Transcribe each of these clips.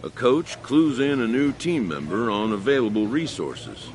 A coach clues in a new team member on available resources.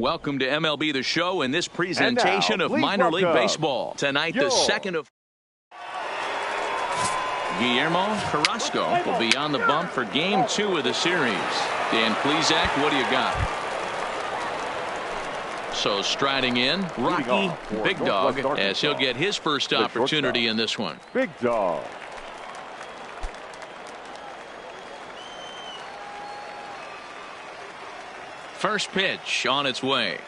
Welcome to MLB The Show and this presentation of minor league baseball. Tonight, the second of Guillermo Carrasco will be on the bump for Game 2 of the series. Dan Plesac, what do you got? So striding in, Rocky Big Dog, as he'll get his first opportunity in this one. Big Dog. First pitch on its way.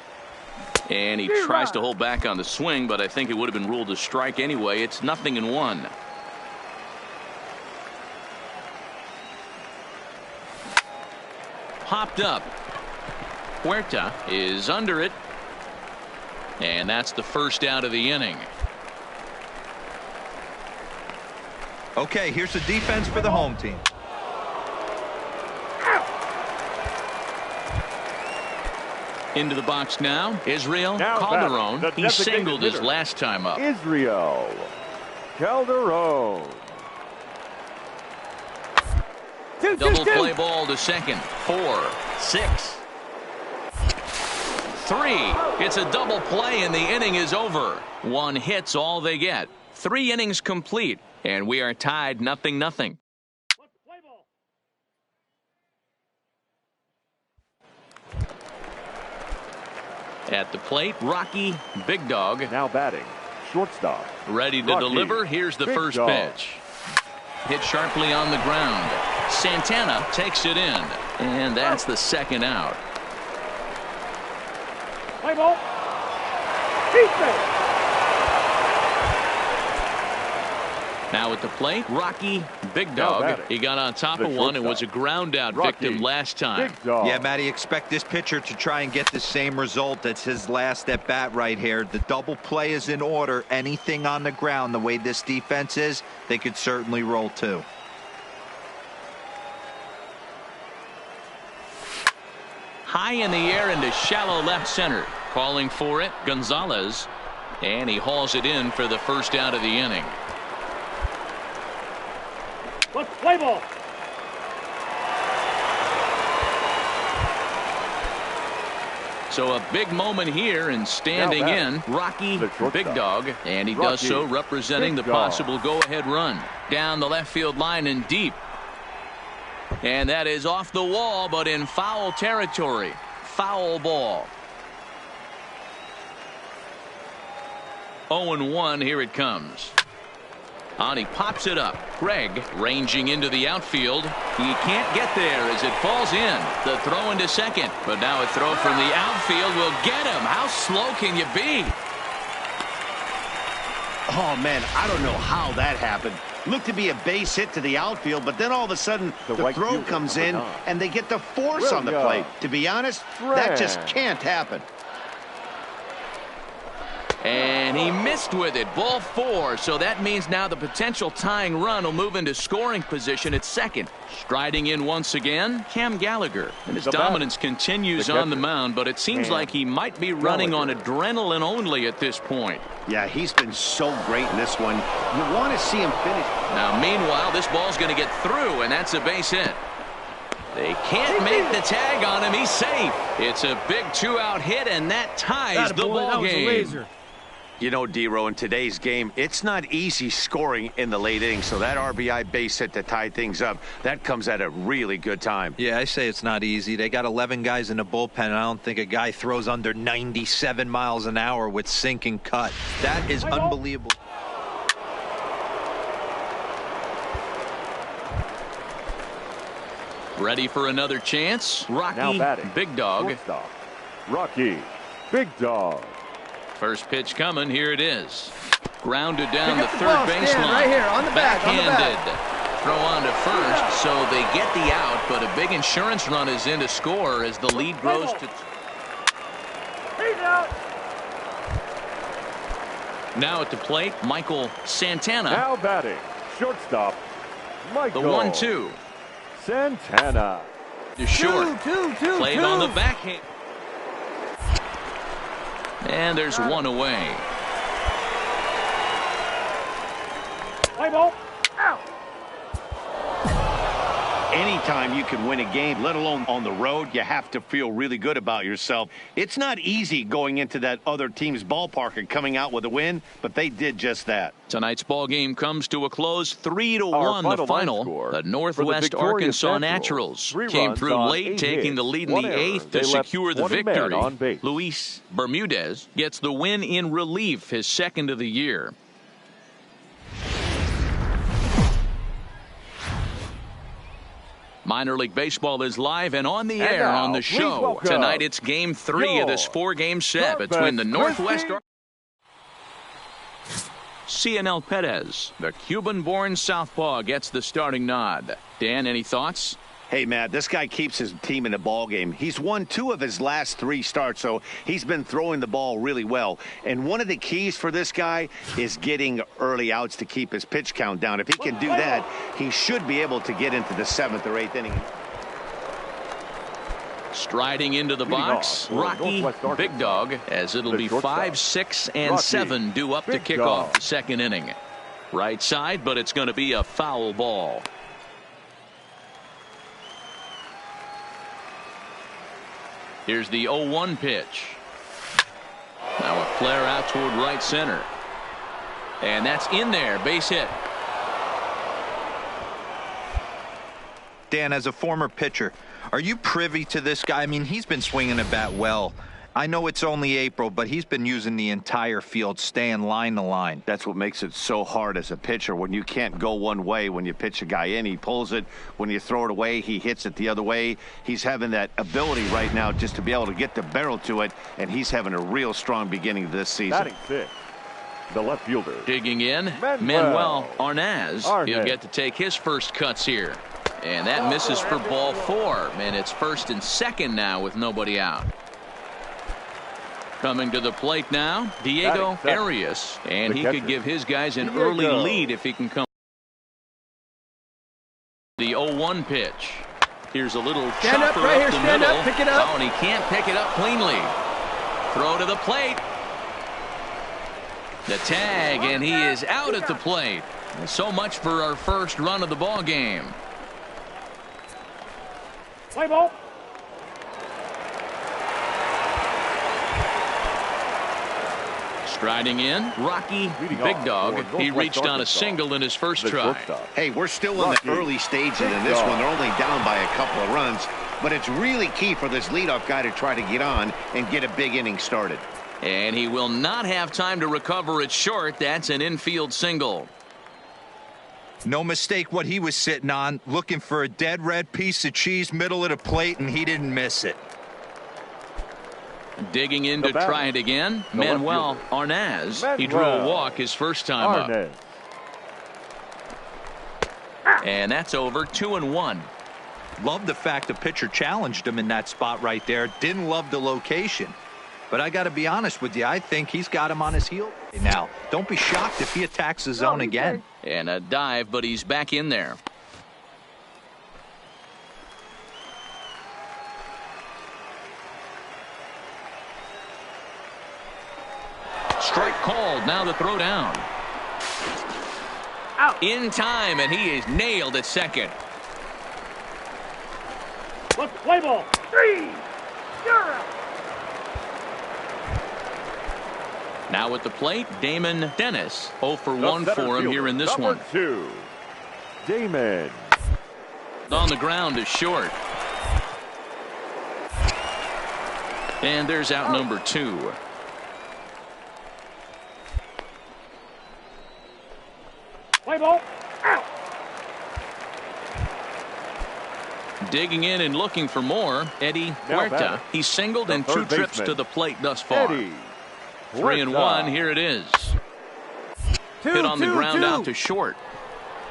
And he tries to hold back on the swing, but I think it would have been ruled a strike anyway. It's 0-1. Popped up. Huerta is under it. And that's the first out of the inning. Okay, here's the defense for the home team. Into the box now. Israel Now Calderon. He singled his hitter. last time up. Israel Calderon. Double play ball to second. 4, 6, 3. It's a double play and the inning is over. 1 hit's all they get. 3 innings complete and we are tied 0-0. At the plate, Rocky Big Dog. Now batting, shortstop. Ready to Rocky deliver. Here's the Big first Dog. pitch. Hit sharply on the ground. Santana takes it in. And that's the second out. Play ball. Defense. Now at the plate, Rocky Big Now Dog. batting, He got on top the of one and shortstop. was a ground out Rocky victim last time. Big Dog. Yeah, Matty, expect this pitcher to try and get the same result. That's his last at bat right here. The double play is in order. Anything on the ground, the way this defense is, they could certainly roll too. High in the air into shallow left center. Calling for it, Gonzalez. And he hauls it in for the first out of the inning. Let's play ball. So a big moment here and standing Now in, Rocky the shortstop. Big Dog. And he does Rocky so representing the Big Dog. possible go-ahead run. Down the left field line and deep. And that is off the wall, but in foul territory. Foul ball. 0-1, here it comes. On he pops it up. Greg ranging into the outfield. He can't get there as it falls in. The throw into second. But now a throw from the outfield will get him. How slow can you be? Oh, man, I don't know how that happened. Looked to be a base hit to the outfield, but then all of a sudden The the right throw fielder, comes number in 9. and they get the force on the William plate. To be honest, that just Strand. can't happen. And he missed with it. Ball 4. So that means now the potential tying run will move into scoring position at second. Striding in once again, Cam Gallagher. And his The dominance batter, continues the on the catcher, mound, but it seems Cam like he might be running on Gallagher. adrenaline only at this point. Yeah, he's been so great in this one. You want to see him finish. Now, meanwhile, this ball's going to get through, and that's a base hit. They can't make the tag on him. He's safe. It's a big 2-out hit, and that ties the ball game. You know, D-Row, in today's game, it's not easy scoring in the late innings, so that RBI base hit to tie things up, that comes at a really good time. Yeah, I say it's not easy. They got 11 guys in the bullpen, and I don't think a guy throws under 97 miles an hour with sink and cut. That is unbelievable. Ready for another chance. Now Rocky batting, Big Dog. shortstop. Rocky Big Dog. First pitch coming. Here it is. Grounded down the Pick up the third ball, baseline. Stan, right here, on the back, on the back. Backhanded. Throw on to first, so they get the out, but a big insurance run is in to score as the lead grows to. Now at the plate, Michael Santana. Now batting, shortstop. Michael. The 1-2 Santana. to short. Two. Played on the backhand. And there's one away. Play ball. Anytime you can win a game, let alone on the road, you have to feel really good about yourself. It's not easy going into that other team's ballpark and coming out with a win, but they did just that. Tonight's ball game comes to a close, 3-1 Our the final line final. score The for the Northwest victorious Arkansas Naturals. Naturals 3 came runs through on late, 8 taking the hits, lead in 1 the error. 8th They to left secure the 20 men victory. on base. Luis Bermudez gets the win in relief, his second of the year. Minor League Baseball is live and on the And air now, on the please show. welcome Tonight it's Game 3 of this 4-game set between the Northwest Cionel Perez, the Cuban-born southpaw, gets the starting nod. Dan, any thoughts? Hey, Matt, this guy keeps his team in the ball game. He's won 2 of his last 3 starts, so he's been throwing the ball really well. And one of the keys for this guy is getting early outs to keep his pitch count down. If he can do that, he should be able to get into the 7th or 8th inning. Striding into the box, Rocky Big Dog, as it'll be 5, 6, and 7 due up to kick off the second inning. Right side, but it's going to be a foul ball. Here's the 0-1 pitch. Now a flare out toward right center. And that's in there. Base hit. Dan, as a former pitcher, are you privy to this guy? I mean, he's been swinging the bat well. I know it's only April, but he's been using the entire field, staying line to line. That's what makes it so hard as a pitcher when you can't go one way. When you pitch a guy in, he pulls it. When you throw it away, he hits it the other way. He's having that ability right now just to be able to get the barrel to it, and he's having a real strong beginning this season. Batting 6, the left fielder. Digging in, Manuel Arnaz. He'll get to take his first cuts here. And that misses for ball 4. And it's first and second now with nobody out. Coming to the plate now, Diego Arias, and he could give his guys an early lead if he can come. The 0-1 pitch. Here's a little chopper up the middle. Pick it up. Oh, and he can't pick it up cleanly. Throw to the plate. The tag, and he is out at the plate. So much for our first run of the ball game. Play ball. Striding in, Rocky Big Dog. He reached on a single in his first try. Hey, we're still in the early stages in this one. They're only down by a couple of runs, but it's really key for this leadoff guy to try to get on and get a big inning started. And he will not have time to recover it short. That's an infield single. No mistake what he was sitting on, looking for a dead red piece of cheese middle of the plate, and he didn't miss it. Digging in to try it again, Manuel Arnaz. He drew a walk his first time up. And that's over 2-1. Love the fact the pitcher challenged him in that spot right there. Didn't love the location. But I got to be honest with you, I think he's got him on his heel now. Don't be shocked if he attacks the zone again. And a dive, but he's back in there. Strike called. Now the throw down. Out. In time, and he is nailed at second. Let's play ball. 3. You're out. Now at the plate, Damon Dennis. 0 for 1 for him here in this one. 2. Damon. On the ground is short. And there's out number 2. Play ball. Out. Digging in and looking for more, Eddie Huerta. He's singled in 2 trips to the plate thus far. 3-1. Here it is. Hit on the ground out to short.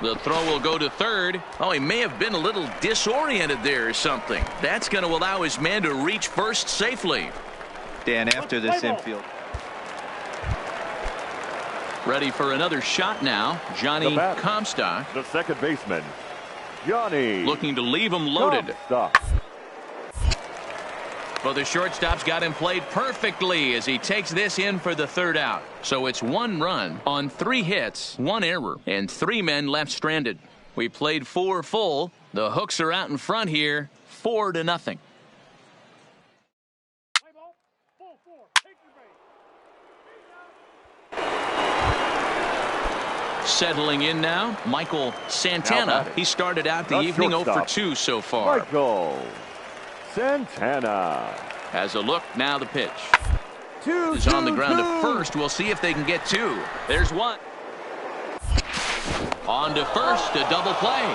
The throw will go to third. Oh, he may have been a little disoriented there or something. That's going to allow his man to reach first safely. Dan, after this infield. Ready for another shot now, Johnny Comstock. The second baseman, Johnny. Looking to leave him loaded. Comstock. Well, the shortstop's got him played perfectly as he takes this in for the third out. So it's 1 run on 3 hits, 1 error, and 3 men left stranded. We played 4 full. The Hooks are out in front here, 4-0. Settling in now, Michael Santana. He started out the evening 0 for 2 so far. Michael Santana has a look. Now the pitch is on the ground to first. We'll see if they can get 2. There's 1. On to first, a double play.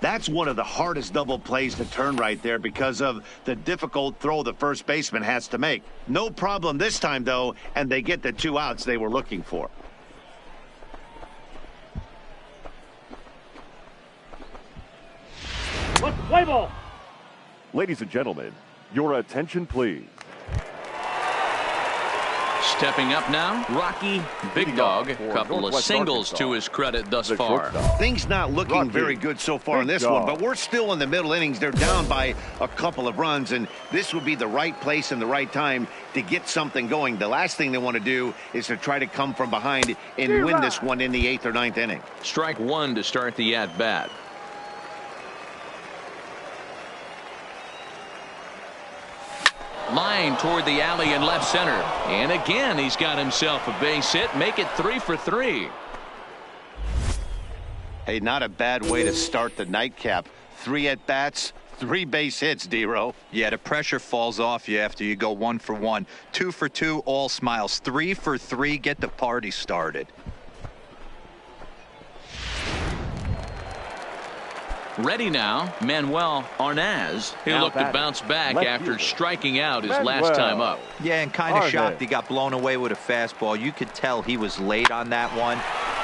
That's one of the hardest double plays to turn right there because of the difficult throw the first baseman has to make. No problem this time, though, and they get the 2 outs they were looking for. Let's play ball. Ladies and gentlemen, your attention, please. Stepping up now, Rocky Big Dog. Couple of singles to his credit thus far. Things not looking very good so far in this one, but we're still in the middle innings. They're down by a couple of runs, and this would be the right place and the right time to get something going. The last thing they want to do is to try to come from behind and win this one in the 8th or 9th inning. Strike one to start the at-bat. Line toward the alley in left center. And again, he's got himself a base hit. Make it 3 for 3. Hey, not a bad way to start the nightcap. 3 at-bats, 3 base hits, D-Row. Yeah, the pressure falls off you after you go 1 for 1. 2 for 2, all smiles. 3 for 3, get the party started. Ready now, Manuel Arnaz. He'll look to bounce back after striking out his last time up. Yeah, and kind of shocked he got blown away with a fastball. You could tell he was late on that one.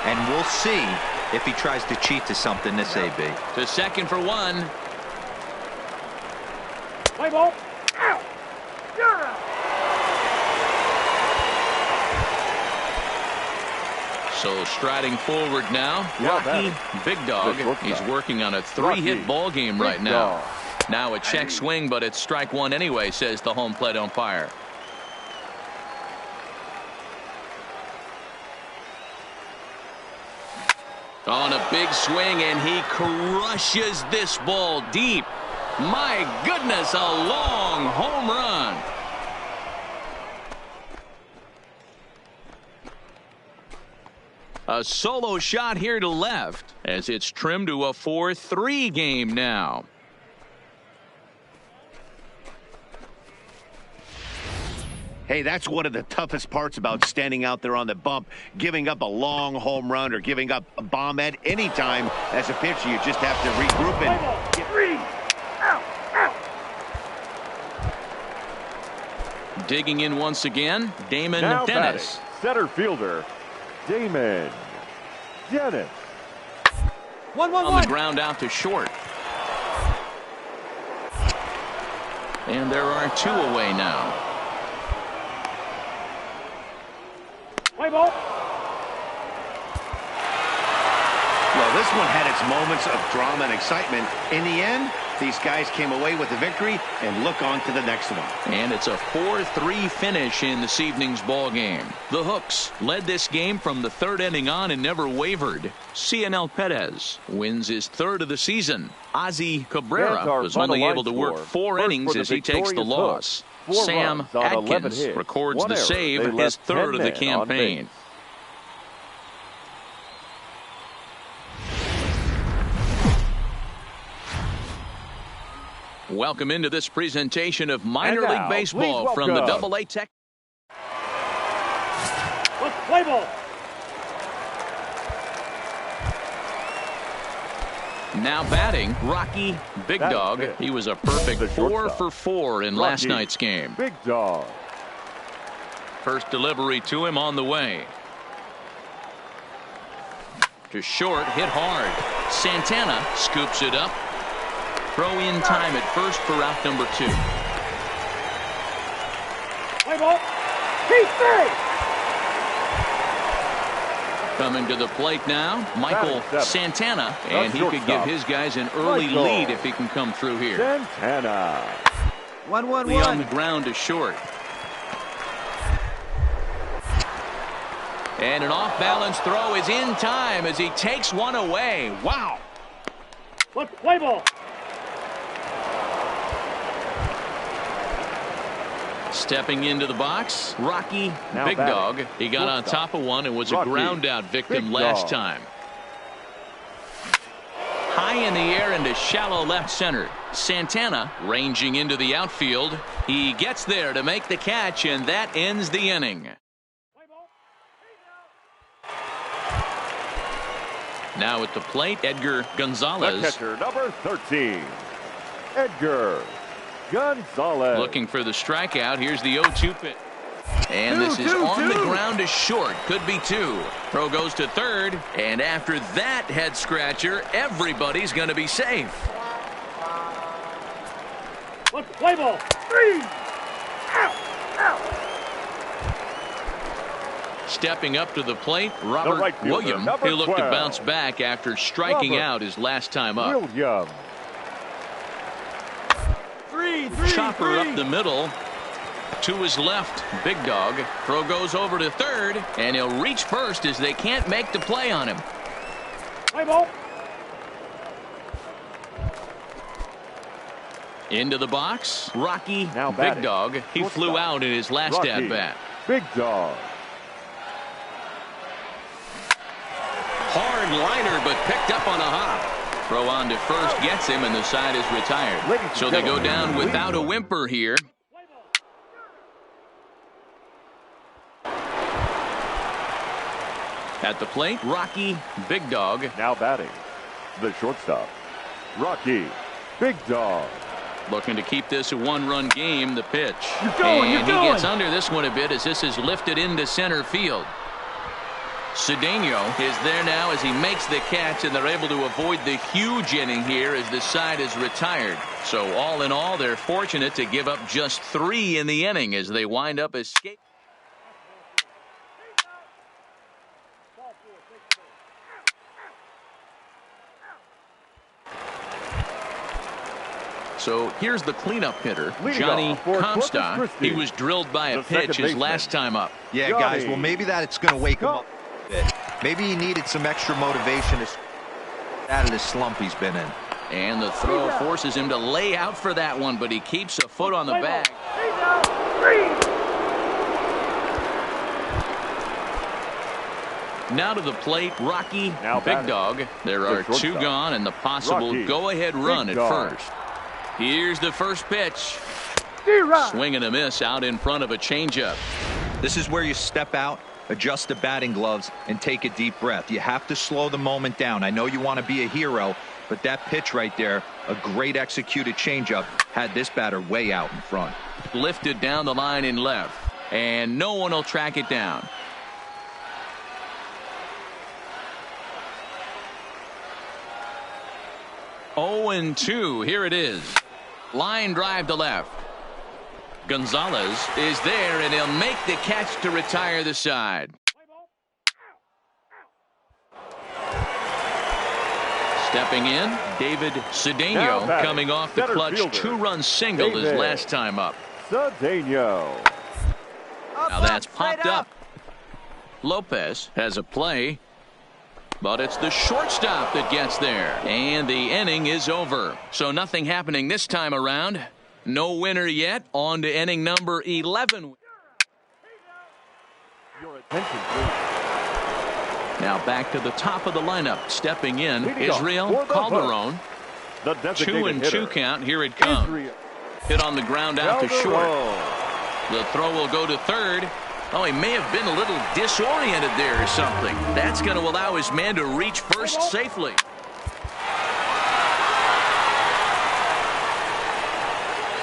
And we'll see if he tries to cheat to something this AB. To second for 1. Play ball. Out. You're out. So striding forward now, Rocky Big Dog. He's working on a 3-hit ball game right now. Now a check swing, but it's strike one anyway, says the home plate umpire. On a big swing, and he crushes this ball deep. My goodness, a long home run. A solo shot here to left as it's trimmed to a 4-3 game now. Hey, that's one of the toughest parts about standing out there on the bump. Giving up a long home run or giving up a bomb at any time as a pitcher, you just have to regroup and get 3. Out. Out. Digging in once again, Damon Now Dennis. batting, center fielder, Damon Dennis. 1-1-1. On the ground out to short. And there are 2 away now. Play ball. Well, this one had its moments of drama and excitement. In the end, these guys came away with the victory and look on to the next one. And it's a 4-3 finish in this evening's ball game. The Hooks led this game from the 3rd inning on and never wavered. Cianel Perez wins his 3rd of the season. Ozzy Cabrera was only able to work 4 innings as he takes the loss. Sam Atkins records the save, his 3rd of the campaign. Welcome into this presentation of minor league baseball from the Double-A Tech. Let's play ball. Now batting, Rocky Big Dog. He was a perfect 4 for 4 in last night's game. Big Dog. First delivery to him on the way. To short, hit hard. Santana scoops it up. Throw in time at first for out number 2. Play ball. He's safe. Coming to the plate now, Michael Santana, and he could give his guys an early lead if he can come through here. Santana. 1-1-1. On the ground to short. And an off-balance throw is in time as he takes one away. Wow. Let's play ball. Stepping into the box, Rocky Big Dog. He got on top of one and was a ground out victim last time. High in the air into shallow left center. Santana ranging into the outfield. He gets there to make the catch, and that ends the inning. Now at the plate, Edgar The Gonzalez. catcher, number 13, Edgar Gonzalez. Looking for the strikeout. Here's the 0-2 pitch. And this is on the ground to short. Could be 2. Throw goes to third. And after that head scratcher, everybody's going to be safe. Let's play ball. 3. Out. Out. Stepping up to the plate, Robert right fielder, Williams. number He looked to 12. bounce back after striking Robert out his last time up. Williams. 3. Chopper up the middle. To his left, Big Dog. Throw goes over to third, and he'll reach first as they can't make the play on him. Play ball. Into the box, Rocky Now Big batting. Dog. He Shortstop. flew out in his last Rocky at-bat. Big Dog. Hard liner, but picked up on a hop. Throw on to first gets him, and the side is retired. Ladies and So they go gentlemen, down without a please. whimper here. At the plate, Rocky Big Dog. Now batting, the shortstop, Rocky Big Dog. Looking to keep this a one-run game. The pitch. going, and you're he gets going. under this one a bit as this is lifted into center field. Cedeno is there now as he makes the catch, and they're able to avoid the huge inning here as the side is retired. So all in all, they're fortunate to give up just 3 in the inning as they wind up escaping. So here's the cleanup hitter, Leading Johnny off for Corpus Comstock. Christi, He was drilled by a the second pitch his baseman. last time up. Yeah, Johnny. guys, well, maybe that's going to wake him up a bit. Maybe he needed some extra motivation to out of the slump he's been in. And the throw forces him to lay out for that one, but he keeps a foot on the bag. 3. Now to the plate, Rocky Now Big batting, Dog. There the are 2 shortstop, gone and the possible Rocky go-ahead run Big at Dog. first. Here's the first pitch. Swing and a miss out in front of a changeup. This is where you step out, adjust the batting gloves, and take a deep breath. You have to slow the moment down. I know you want to be a hero, but that pitch right there, a great executed changeup, had this batter way out in front. Lifted down the line in left, and no one will track it down. Oh and 2. Here it is. Line drive to left. Gonzalez is there, and he'll make the catch to retire the side. Stepping in, David Now Cedeno batting, coming off the center clutch fielder, 2-run single his David last time up. Cedeno. Now that's popped up. Lopez has a play, but it's the shortstop that gets there, and the inning is over. So nothing happening this time around. No winner yet. On to inning number 11. Your attention, please. Now back to the top of the lineup. Stepping in, Leading off Israel for the Calderon. The designated 2-2 hitter, count. Here it comes. Israel Hit on the ground out to short. Calderon. The throw will go to third. Oh, he may have been a little disoriented there or something. That's going to allow his man to reach first safely.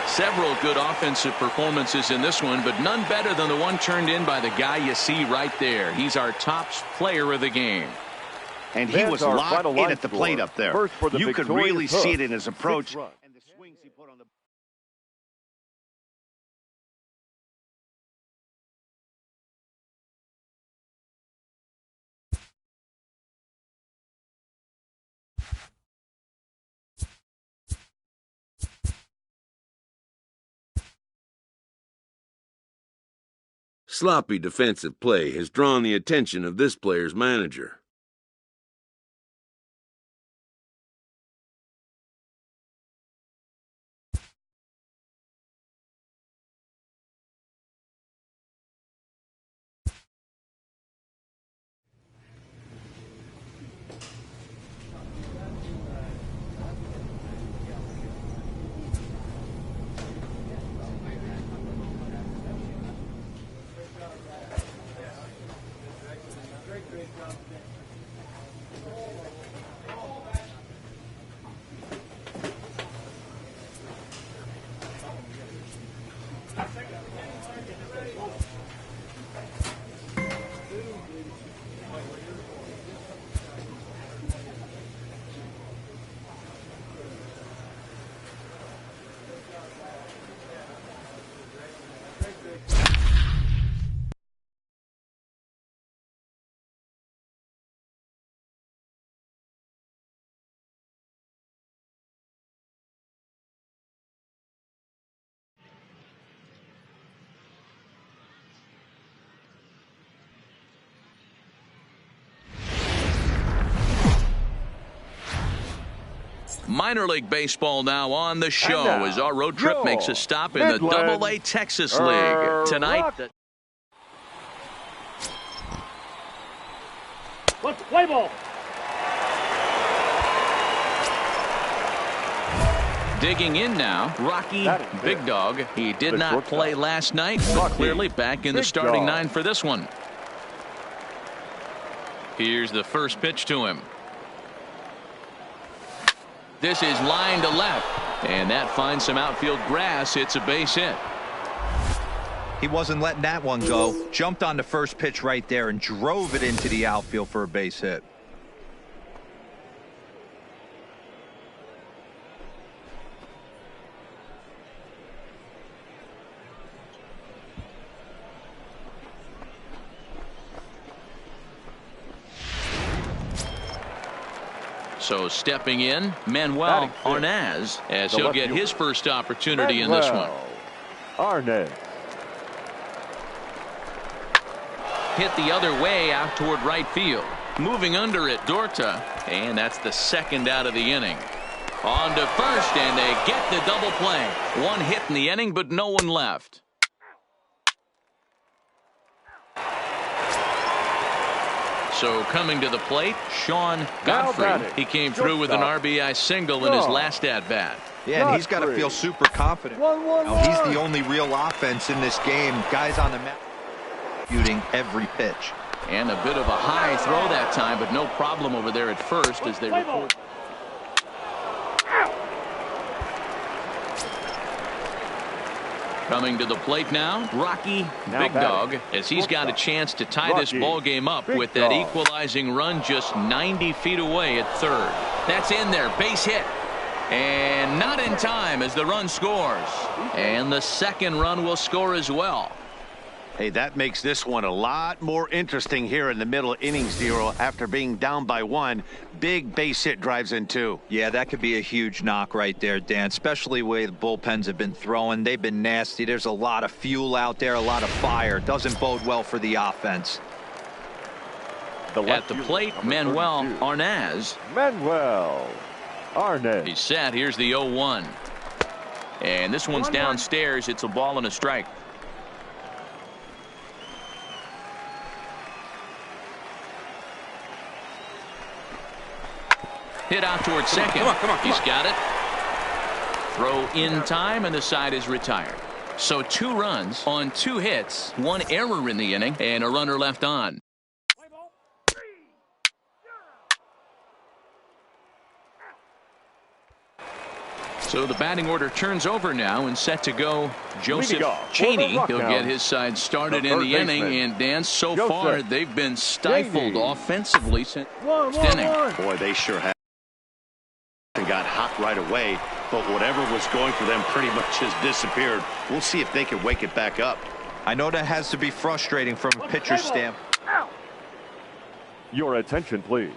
Several good offensive performances in this one, but none better than the one turned in by the guy you see right there. He's our top player of the game. And he That's was our locked final in line at the score. plate up there. First for the You could victorious really see Hook, it in his 6 approach runs. and the swings he put on the. Sloppy defensive play has drawn the attention of this player's manager. Minor League Baseball now on the show now, as our road trip your makes a stop in the Midland Double-A Texas League. Tonight, Let's play ball. digging in now, Rocky Big Dog. He did not play last night, but clearly back in the starting nine for this one. Here's the first pitch to him. This is line to left, and that finds some outfield grass. It's a base hit. He wasn't letting that one go. Jumped on the first pitch right there and drove it into the outfield for a base hit. So stepping in, Manuel Arnaz, as he'll get his first opportunity in this one. Arnaz. Hit the other way out toward right field. Moving under it, Dorta, and that's the second out of the inning. On to first, and they get the double play. One hit in the inning, but no one left. So coming to the plate, Sean Godfrey. He came through with an RBI single in his last at-bat. Yeah, and he's got to feel super confident. Now, he's the only real offense in this game. Guys on the mat shooting every pitch. And a bit of a high throw that time, but no problem over there at first as they report. Coming to the plate now, Rocky Big Dog, as he's got a chance to tie this ball game up with that equalizing run just 90 feet away at third. That's in there, base hit. And not in time as the run scores. And the second run will score as well. Hey, that makes this one a lot more interesting here in the middle innings, Dero. After being down by one, big base hit drives in two. Yeah, that could be a huge knock right there, Dan, especially the way the bullpens have been throwing. They've been nasty. There's a lot of fuel out there, a lot of fire. Doesn't bode well for the offense. At the plate, Manuel Arnaz. Manuel Arnaz. He's set. Here's the 0-1. And this one's downstairs. It's a ball and a strike. Hit out towards second. He's got it. Throw in time, and the side is retired. So 2 runs on 2 hits, 1 error in the inning, and a runner left on. So the batting order turns over now and set to go. Joseph Cheney. He'll get his side started in the inning. And Dan, so far they've been stifled offensively since inning. Boy, they sure have. And got hot right away, but whatever was going for them pretty much has disappeared. We'll see if they can wake it back up. I know that has to be frustrating from a pitcher's standpoint. Your attention, please.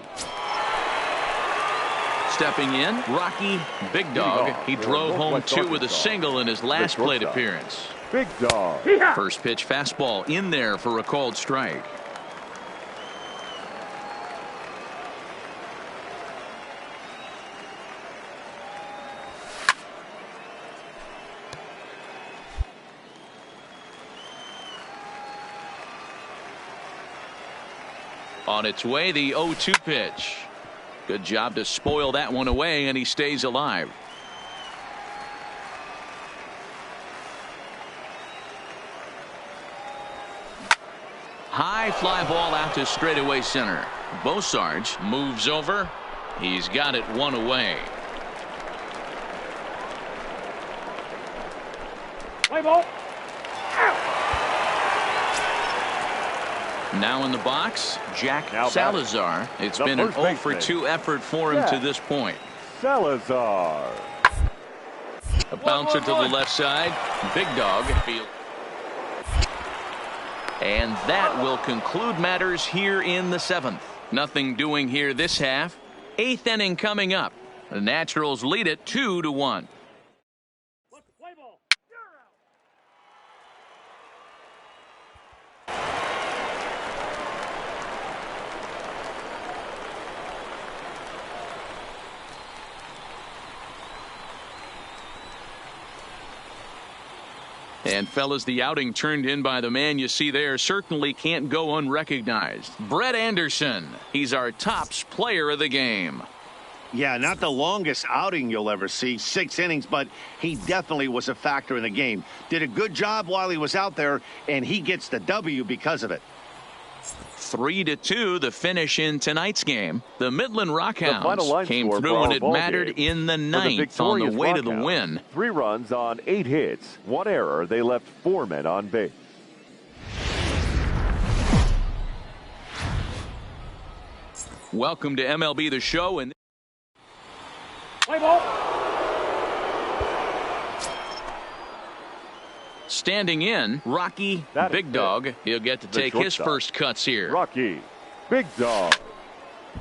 Stepping in, Rocky Big Dog. He drove home 2 with a single in his last plate appearance. Big Dog. First pitch fastball in there for a called strike. On its way, the 0-2 pitch. Good job to spoil that one away, and he stays alive. High fly ball out to straightaway center. Bosarge moves over. He's got it 1 away. Play ball. Now in the box, Jack Salazar. It's been an 0-for-2 effort for him to this point. Salazar. A bouncer to the left side. Big Dog. And that will conclude matters here in the 7th. Nothing doing here this half. 8th inning coming up. The Naturals lead it 2-1. And fellas, the outing turned in by the man you see there certainly can't go unrecognized. Brett Anderson. He's our tops player of the game. Yeah, not the longest outing you'll ever see, 6 innings, but he definitely was a factor in the game. Did a good job while he was out there, and he gets the W because of it. 3-2 the finish in tonight's game. The Midland Rockhounds came through when it mattered in the ninth on the way to the win. 3 runs on 8 hits, 1 error. They left 4 men on base. Welcome to MLB The Show. And Play ball. standing in, Rocky Big Dog. He'll get to take his first cuts here. Rocky Big Dog.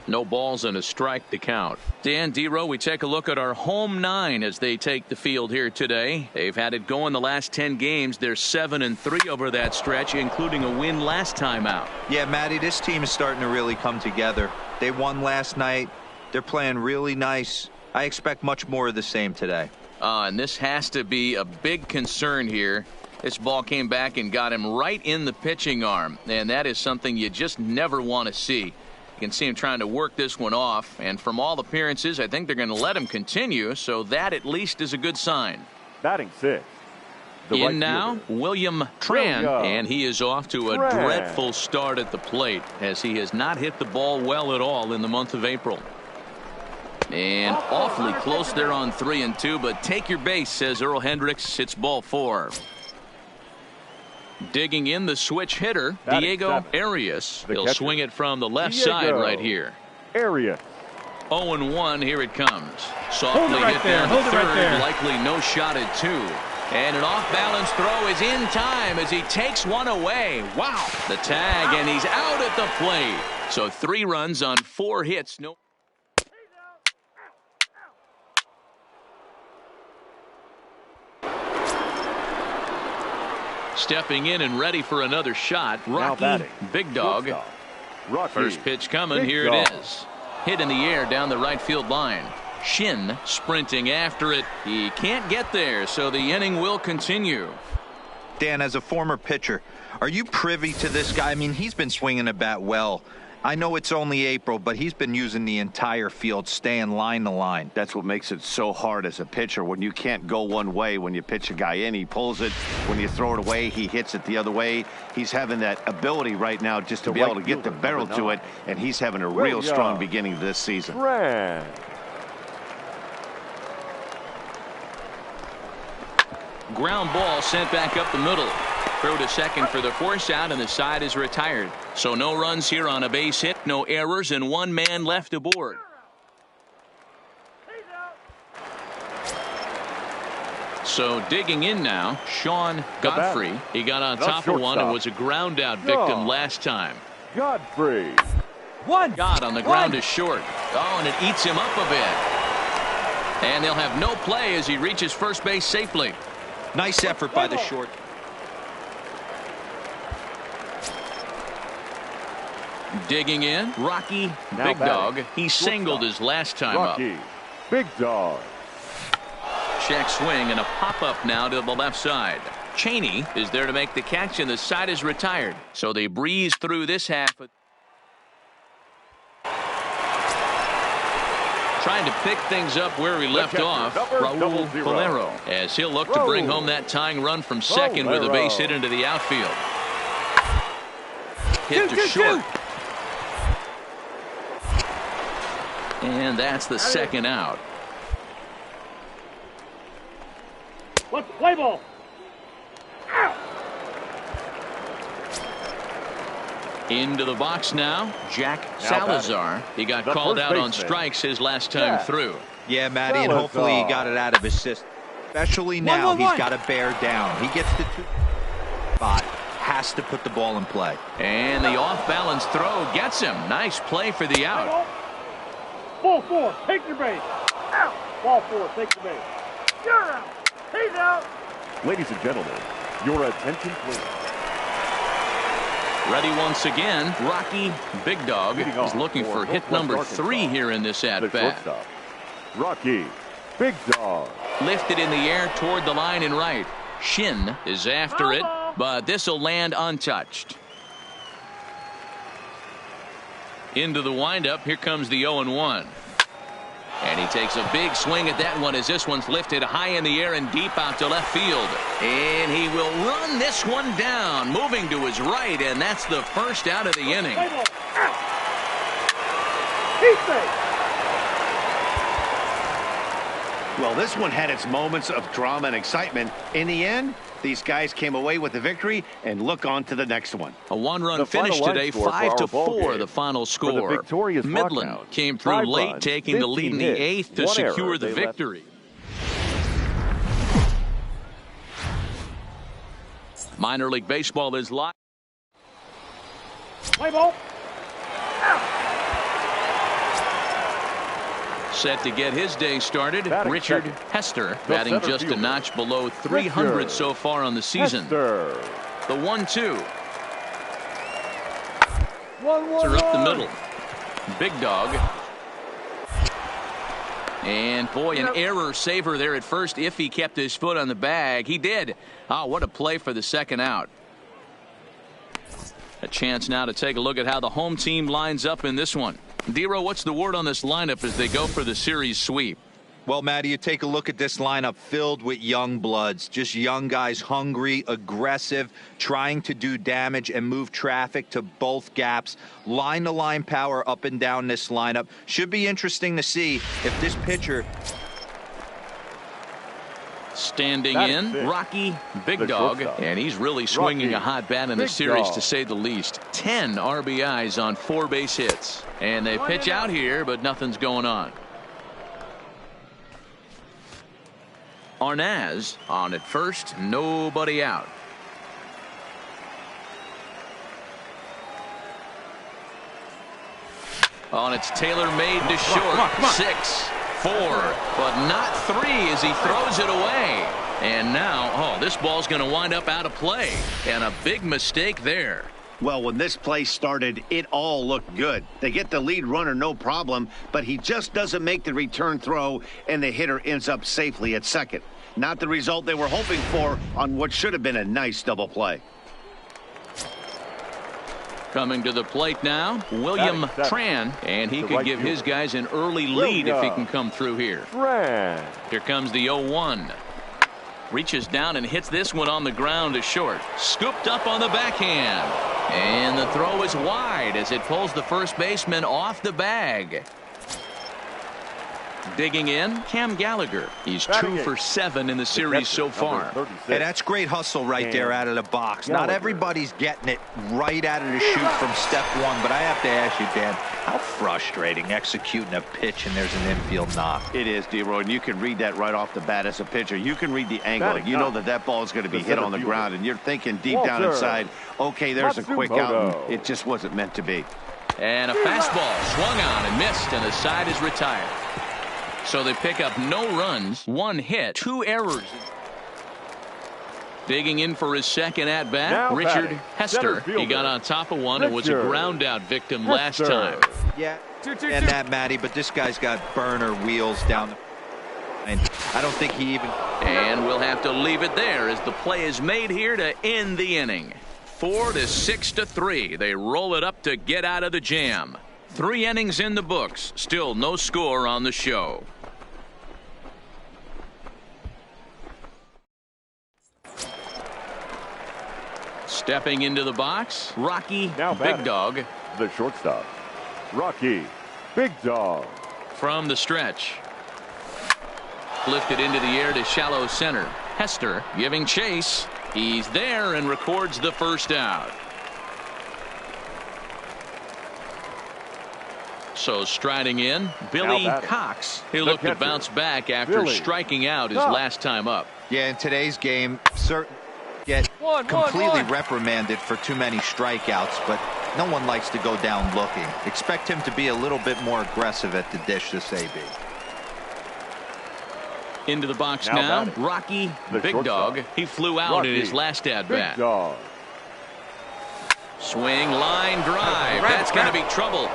No balls and a strike to count. Dan Dero, we take a look at our home 9 as they take the field here today. They've had it going the last 10 games. They're 7-3 over that stretch, including a win last time out. Yeah, Matty, this team is starting to really come together. They won last night. They're playing really nice. I expect much more of the same today. And this has to be a big concern here. This ball came back and got him right in the pitching arm, and that is something you just never want to see. You can see him trying to work this one off, and from all appearances, I think they're going to let him continue, so that at least is a good sign. Batting 6. In now, William Tran, and he is off to a dreadful start at the plate as he has not hit the ball well at all in the month of April. And awfully close there on 3-2, but take your base, says Earl Hendricks. It's ball 4. Digging in the switch hitter, Diego Arias. He'll swing it from the left side right here. Arias. 0-1, here it comes. Softly hit down to third, likely no shot at 2. And an off-balance throw is in time as he takes one away. Wow. The tag, and he's out at the plate. So 3 runs on 4 hits. No. Stepping in and ready for another shot, Rocky Big Dog. First pitch coming, here it is. Hit in the air down the right field line. Shin sprinting after it. He can't get there, so the inning will continue. Dan, as a former pitcher, are you privy to this guy? I mean, he's been swinging the bat well. I know it's only April, but he's been using the entire field, staying line to line. That's what makes it so hard as a pitcher when you can't go one way. When you pitch a guy in, he pulls it. When you throw it away, he hits it the other way. He's having that ability right now just to be able to get the barrel to it, and he's having a real strong beginning this season. Ground ball sent back up the middle. Throw to second for the force out, and the side is retired. So no runs here on a base hit, no errors, and 1 man left aboard. So digging in now, Sean Godfrey. He got on top of one and was a ground out victim last time. Godfrey. Got on the ground is short. Oh, and it eats him up a bit. And they'll have no play as he reaches first base safely. Nice effort by the short. Digging in, Rocky Big Dog. He singled his last time up. Big Dog. Check swing and a pop-up now to the left side. Cheney is there to make the catch, and the side is retired. So they breeze through this half. Trying to pick things up where we left off, Raul Valero, as he'll look to bring home that tying run from second with a base hit into the outfield. Hit to short. And that's the second out. Let's play ball. Into the box now, Jack Salazar. He got called out on strikes his last time through. Yeah, Matty, and hopefully he got it out of his system. Especially now, he's got to bear down. He gets the 2 spot, has to put the ball in play. And the off-balance throw gets him. Nice play for the out. Ball 4, take your base. Out. Ball 4, take your base. You're out. He's out. Ladies and gentlemen, your attention please. Ready once again, Rocky Big Dog is looking for hit number 3 here in this at-bat. Rocky Big Dog. Lifted in the air toward the line and right. Shin is after it, but this will land untouched. Into the windup. Here comes the 0-1. And he takes a big swing at that one as this one's lifted high in the air and deep out to left field. And he will run this one down, moving to his right, and that's the first out of the inning. Well, this one had its moments of drama and excitement. In the end, these guys came away with the victory and look on to the next one. A one-run finish today, 5-4 the final score. Midland came through late, taking the lead in the 8th to secure the victory. Minor League Baseball is live. Play ball. Set to get his day started, Richard Hester, batting just a notch below 300 so far on the season. The 1-2. Are up the middle. Big Dog. And boy, an error saver there at first if he kept his foot on the bag. He did. Oh, what a play for the second out. A chance now to take a look at how the home team lines up in this one. Dero, what's the word on this lineup as they go for the series sweep? Well, Matty, you take a look at this lineup filled with young bloods, just young guys, hungry, aggressive, trying to do damage and move traffic to both gaps. Line-to-line power up and down this lineup. Should be interesting to see if this pitcher... Standing in, Rocky Big Dog, and he's really swinging a hot bat in the series, to say the least. 10 RBIs on 4 base hits. And they pitch out here, but nothing's going on. Arnaz on at first, nobody out. On it's tailor-made to short. 6-4, but not 3 as he throws it away. And now, this ball's going to wind up out of play, and a big mistake there. Well, when this play started, it all looked good. They get the lead runner, no problem, but he just doesn't make the return throw, and the hitter ends up safely at second. Not the result they were hoping for on what should have been a nice double play. Coming to the plate now, William Tran, and he could give his guys an early lead if he can come through here. Here comes the 0-1. Reaches down and hits this one on the ground to short. Scooped up on the backhand. And the throw is wide as it pulls the first baseman off the bag. Digging in, Cam Gallagher. He's 2 for 7 in the series so far. Hey, that's great hustle right there out of the box. Not everybody's getting it right out of the chute from step one, but I have to ask you, Dan, how frustrating executing a pitch and there's an infield knock. It is, D-Roy, and you can read that right off the bat as a pitcher. You can read the angle. You know that ball is going to be hit on the ground, and you're thinking deep down inside, okay, there's a quick out. And it just wasn't meant to be. And a fastball swung on and missed, and the side is retired. So they pick up no runs, 1 hit, 2 errors. Digging in for his second at-bat, Richard Hester. He got on top of one and was a ground-out victim last time. Yeah, and that, Matty, but this guy's got burner wheels down the... And I don't think he even... And we'll have to leave it there as the play is made here to end the inning. 4-6-3. They roll it up to get out of the jam. 3 innings in the books. Still no score on the show. Stepping into the box, Rocky Big Dog. The shortstop, Rocky Big Dog. From the stretch. Lifted into the air to shallow center. Hester giving chase. He's there and records the first out. So striding in, Billy Cox. He looked to bounce back after striking out his last time up. Yeah, in today's game, certainly get completely reprimanded for too many strikeouts, but no one likes to go down looking. Expect him to be a little bit more aggressive at the dish this AB. Into the box now, Rocky Big Dog. He flew out in his last at-bat. Swing, line drive. That's going to be trouble.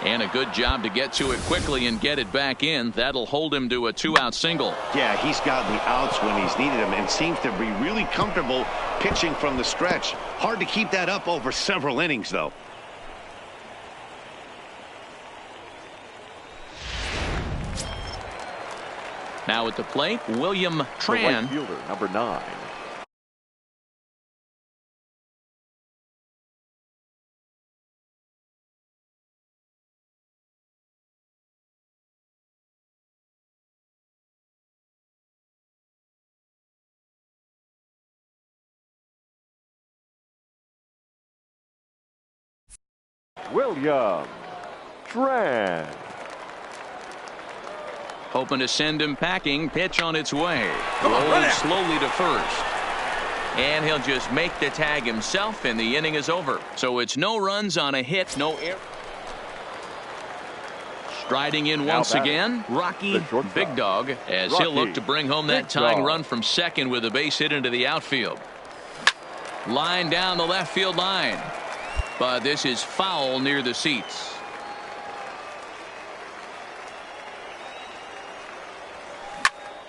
And a good job to get to it quickly and get it back in. That'll hold him to a 2-out single. Yeah, he's gotten the outs when he's needed them and seems to be really comfortable pitching from the stretch. Hard to keep that up over several innings, though. Now at the plate, William Tran. The right fielder, number 9. William Tran. Hoping to send him packing. Pitch on its way. Rolls slowly to first. And he'll just make the tag himself, and the inning is over. So it's no runs on a hit, no error. Striding in once again, Rocky Big Dog, as he'll look to bring home that tying run from second with a base hit into the outfield. Line down the left field line. But this is foul near the seats.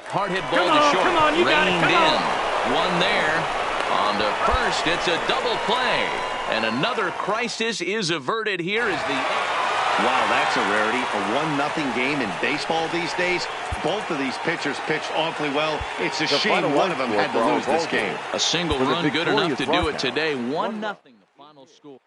Hard hit ball to short. Come on, you got it. Come on. One there. On to first. It's a double play. And another crisis is averted here as the... Wow, that's a rarity. A 1-0 game in baseball these days. Both of these pitchers pitched awfully well. It's a shame one of them had to lose this game. A single run good enough to do it today. 1-0 the final score.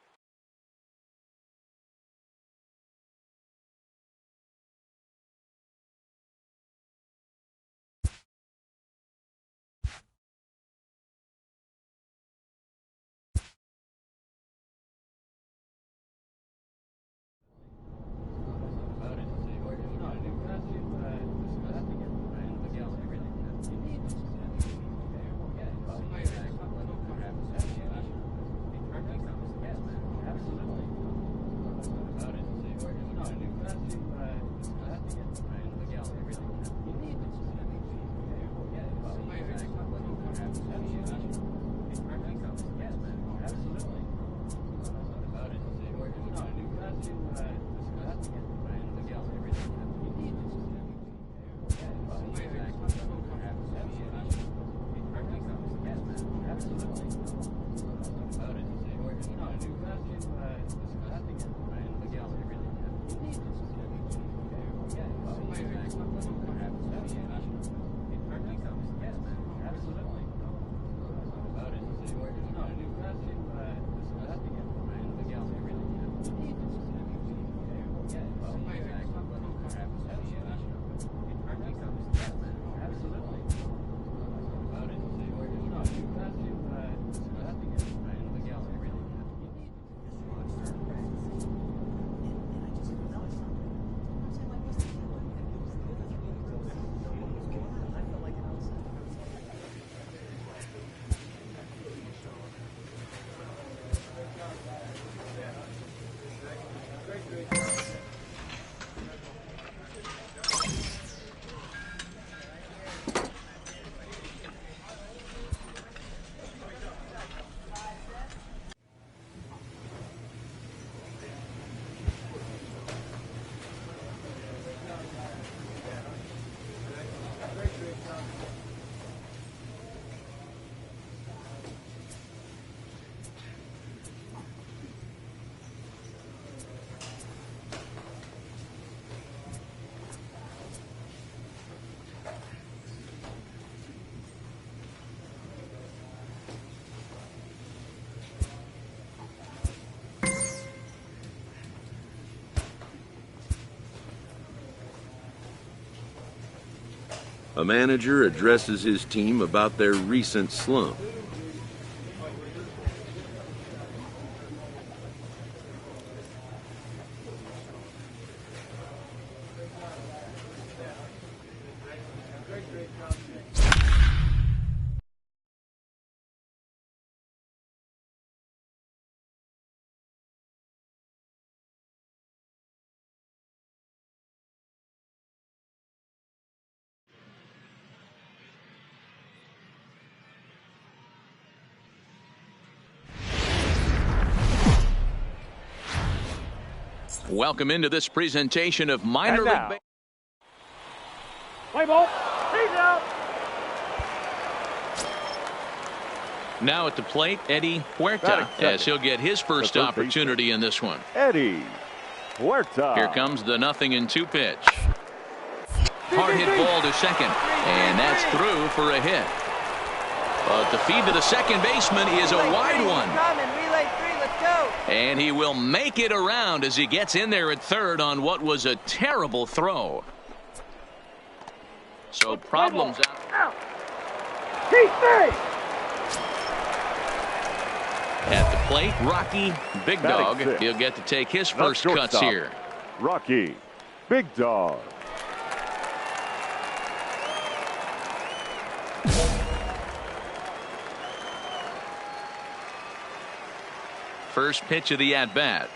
A manager addresses his team about their recent slump. Welcome into this presentation of minor league baseball. Play ball. He's out. Now at the plate, Eddie Huerta, as he'll get his first opportunity in this one. Eddie Huerta. Here comes the 0-2 pitch. Hard hit ball to second, and that's through for a hit. But the feed to the second baseman is a wide one. Relay 3, let's go. And he will make it around as he gets in there at third on what was a terrible throw. So problems out. He's safe. At the plate, Rocky Big Dog. Six. He'll get to take his first cuts here. Rocky Big Dog. First pitch of the at-bat.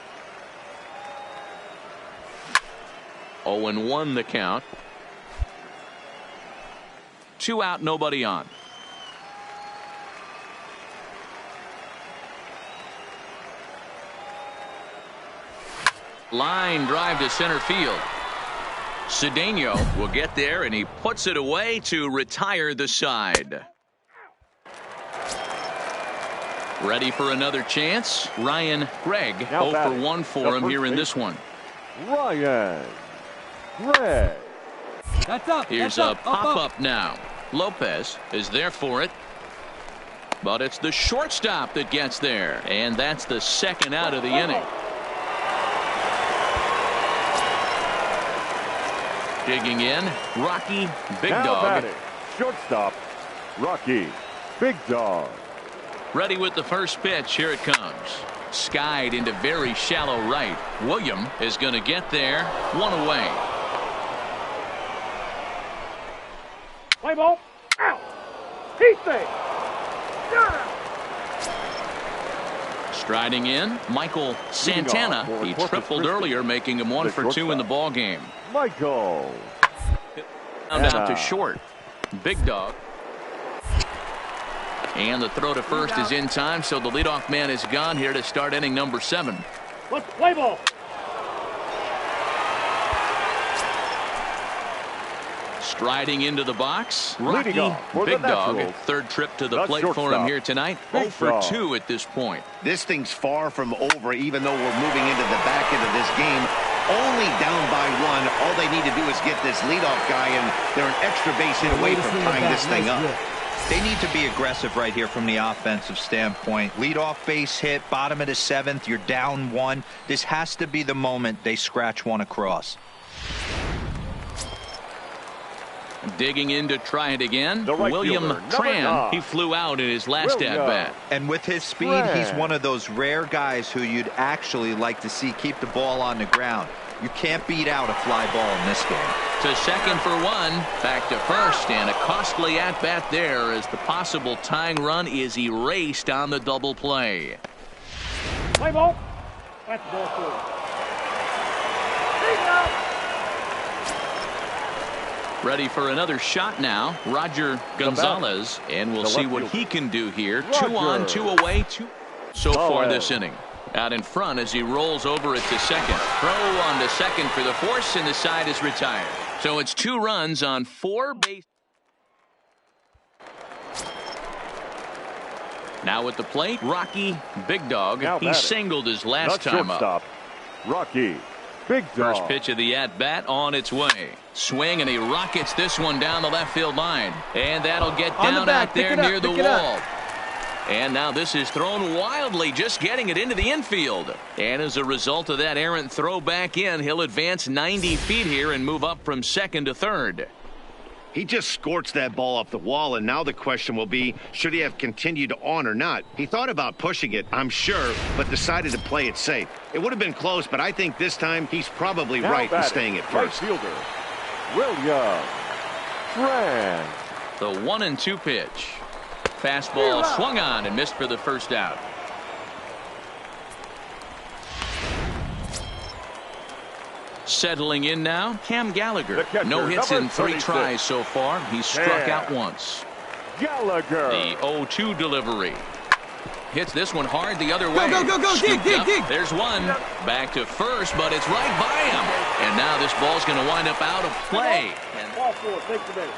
0-1 the count. 2 out, nobody on. Line drive to center field. Cedeno will get there, and he puts it away to retire the side. Ready for another chance. Ryan Craig, 0 for 1 for him here in this one. Ryan Craig. That's up. Here's a pop-up now. Lopez is there for it. But it's the shortstop that gets there. And that's the second out of the inning. Digging in, Rocky Big Dog. Shortstop, Rocky Big Dog. Ready with the first pitch. Here it comes. Skied into very shallow right. William is going to get there. 1 away. Play ball. Out. He's safe. Striding in, Michael Santana. He tripled earlier, making him 1 for 2 in the ball game. Michael. Down to short. Big Dog. And the throw to first is in time, so the leadoff man is gone here to start inning number 7. Let's play ball. Striding into the box, Rocky Big Dog. Naturals. Third trip to the plate for him here tonight. 0 for 2 at this point. This thing's far from over, even though we're moving into the back end of this game. Only down by 1. All they need to do is get this leadoff guy, and they're an extra base hit away from tying this thing up. They need to be aggressive right here from the offensive standpoint. Leadoff base hit, bottom of the 7th. You're down 1. This has to be the moment they scratch 1 across. Digging in to try it again. Right William fielder, Tran. He flew out in his last at-bat. And with his speed, he's one of those rare guys who you'd actually like to see keep the ball on the ground. You can't beat out a fly ball in this game. To second for 1. Back to first, and a costly at-bat there as the possible tying run is erased on the double play. Play ball. That's ball 4. He's out. Ready for another shot now. Roger Gonzalez, and we'll see what he can do here. 2 on, 2 away, 2 so far this inning. Out in front as he rolls over it to second. Throw on to second for the force, and the side is retired. So it's 2 runs on 4 bases. Now at the plate, Rocky Big Dog. He singled his last time up. Rocky Big Dog. First pitch of the at-bat on its way. Swing, and he rockets this one down the left field line. And that'll get down out there near the wall. And now this is thrown wildly, just getting it into the infield. And as a result of that errant throw back in, he'll advance 90 feet here and move up from second to third. He just scorched that ball off the wall, and now the question will be, should he have continued on or not? He thought about pushing it, I'm sure, but decided to play it safe. It would have been close, but I think this time he's probably right in staying at first. Right fielder, William Tran. The 1-2 pitch. Fastball swung on and missed for the first out. Settling in now, Cam Gallagher. No hits in 3 tries so far. He's struck out once. Gallagher. The 0-2 delivery. Hits this one hard the other way. Go, Scooped dig, up. dig. There's one. Back to first, but it's right by him. And now this ball's going to wind up out of play. Ball 4, take the base.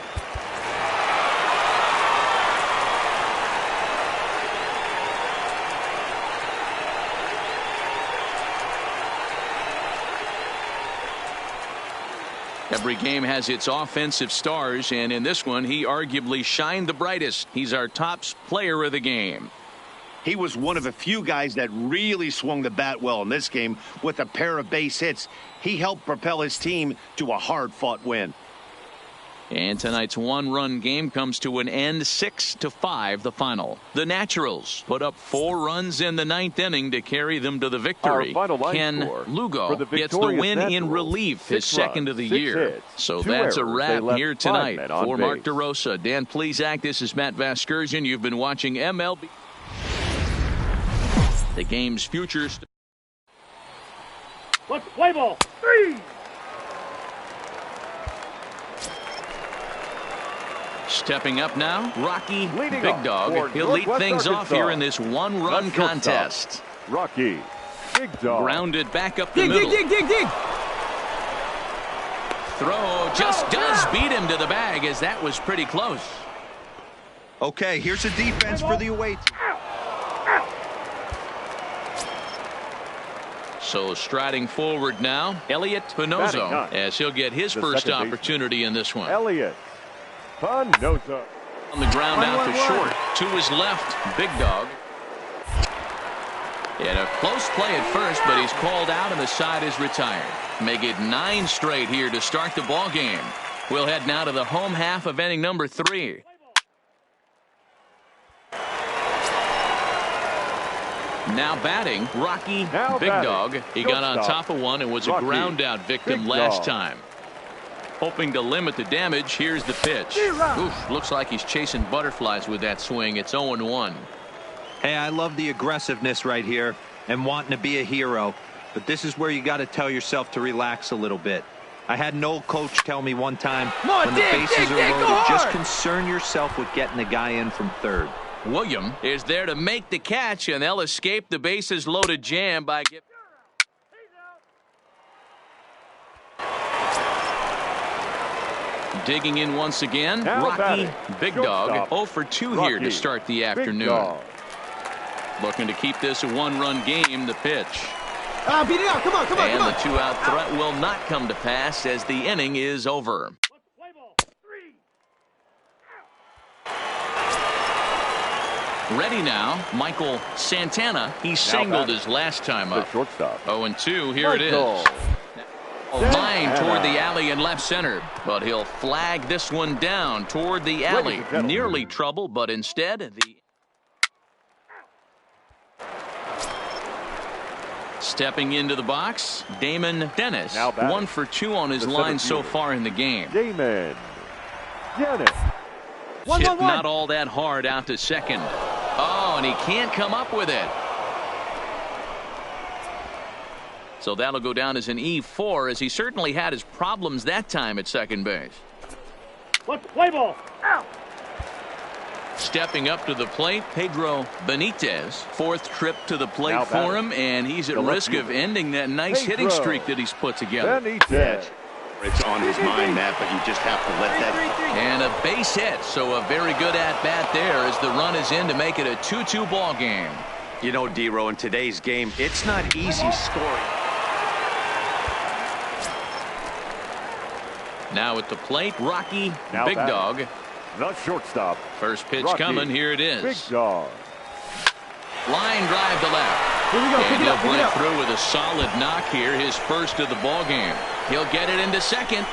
Every game has its offensive stars, and in this one, he arguably shined the brightest. He's our top player of the game. He was one of a few guys that really swung the bat well in this game with a pair of base hits. He helped propel his team to a hard-fought win. And tonight's one-run game comes to an end, 6-5 the final. The Naturals put up 4 runs in the 9th inning to carry them to the victory. Our final line Ken score Lugo for the gets the victorious win in Naturals. relief, his 6 second runs, of the 6 year. hits, So 2 that's a errors. wrap They left here 5 tonight. men on For Mark base. DeRosa, Dan Plesac, this is Matt Vasgersian. You've been watching MLB. The game's future. Let's play ball. 3. Stepping up now, Rocky Leading Big off Dog. for He'll lead Northwest things off Arkansas. here in this one-run The shortstop, contest. Rocky Big Dog. Grounded back up the Dig, middle. dig. Throw just does beat him to the bag, as that was pretty close. Okay, here's a defense for the away team. So striding forward now, Elliot Pinozo, Batting ninth. as he'll get his The first second baseman. opportunity in this one. Elliot Pinoza. On the ground out to short. To his left, Big Dog. And a close play at first, but he's called out and the side is retired. Make it 9 straight here to start the ball game. We'll head now to the home half of inning number 3. Now batting, Rocky Now Big batting, Dog. He got on shortstop, top of one and was Rocky a ground out victim Big last Dog. time. Hoping to limit the damage, here's the pitch. Oof, looks like he's chasing butterflies with that swing. It's 0-1. Hey, I love the aggressiveness right here and wanting to be a hero. But this is where you got to tell yourself to relax a little bit. I had an old coach tell me one time, on, when the dig, bases dig, are dig, go loaded, just hard. concern yourself with getting the guy in from third. William is there to make the catch, and they'll escape the bases loaded jam by giving. Digging in once again, Now Rocky batting, Big Dog, shortstop, 0 for 2 here to Rocky start the Big afternoon. Dog. Looking to keep this a one-run game, the pitch. Beat it out. Come on. And the 2-out threat will not come to pass as the inning is over. Let's play ball. 3. Ready now, Michael Santana. He singled his last time The up. shortstop. 0-2, here it is. Michael A line Santana. toward the alley in left center, but he'll flag this one down toward the alley. and gentlemen. Nearly trouble, but instead the stepping into the box, Damon Dennis. Now batting. 1 for 2 on his The line center so fielder. far in the game. Damon Dennis. Hit not all that hard out to second. Oh, and he can't come up with it. So that'll go down as an E4, as he certainly had his problems that time at second base. Let's play ball. Out. Stepping up to the plate, Pedro Benitez. 4th trip to the plate Now for batting. him, and he's at The left risk of fielder. ending that nice hitting Pedro streak that he's put together. Benitez. It's on his mind, Matt, but you just have to let that. And a base hit, so a very good at-bat there as the run is in to make it a 2-2 ball game. You know, D-Row, in today's game, it's not easy scoring. Now at the plate, Rocky Now Big batting. Dog. The shortstop. First pitch Rocky coming, here it Big is. Dog. Line drive to left. Here we go. And Pick it he'll up. Pick play it up. through with a solid knock here, his first of the ball game. He'll get it into second.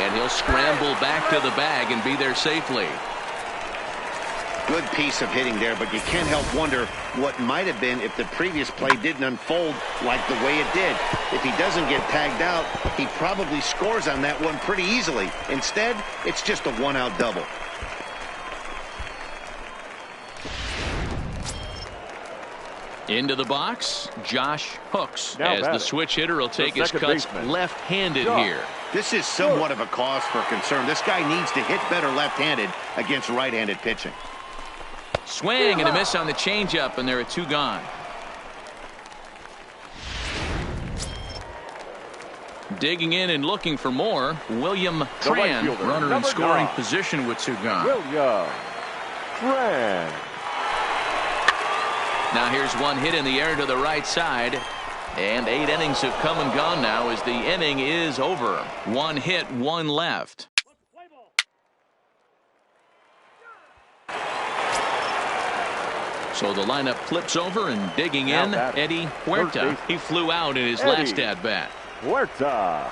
And he'll scramble back to the bag and be there safely. Good piece of hitting there, but you can't help wonder what might have been if the previous play didn't unfold like the way it did. If he doesn't get tagged out, he probably scores on that one pretty easily. Instead, it's just a one-out double. Into the box, Josh Hooks, Now as the batting, switch hitter will take his second cuts baseman, left-handed Josh. here. This is somewhat of a cause for concern. This guy needs to hit better left-handed against right-handed pitching. Swing and a miss on the changeup, and there are 2 gone. Digging in and looking for more, William Tran, fielder, runner in number scoring 9. position with 2 gone. William Tran. Now here's one hit in the air to the right side. And 8 innings have come and gone now as the inning is over. 1 hit, 1 left. So the lineup flips over, and digging Now in, batting, Eddie third Huerta. baseman, He flew out in his Eddie last at-bat. Huerta.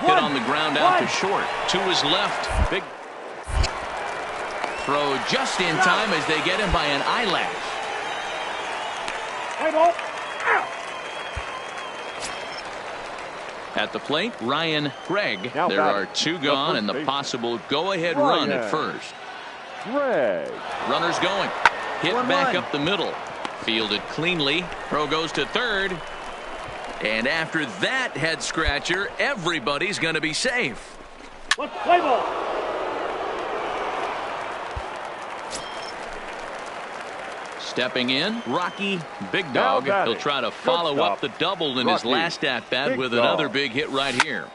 Hit on the ground out to short. To his left. Big throw just in time as they get him by an eyelash. Play ball. At the plate, Ryan Gregg. Now There batting, are 2 the gone, first and the baseman, possible go-ahead run at Ryan first. Greg. Runners going. Hit 1-1. back up the middle. Fielded cleanly. Throw goes to third. And after that head scratcher, everybody's going to be safe. Let's play ball. Stepping in, Rocky Big Now Dog. batting, He'll try to follow shortstop, up the double in his Rocky last at-bat Big with Dog. another big hit right here.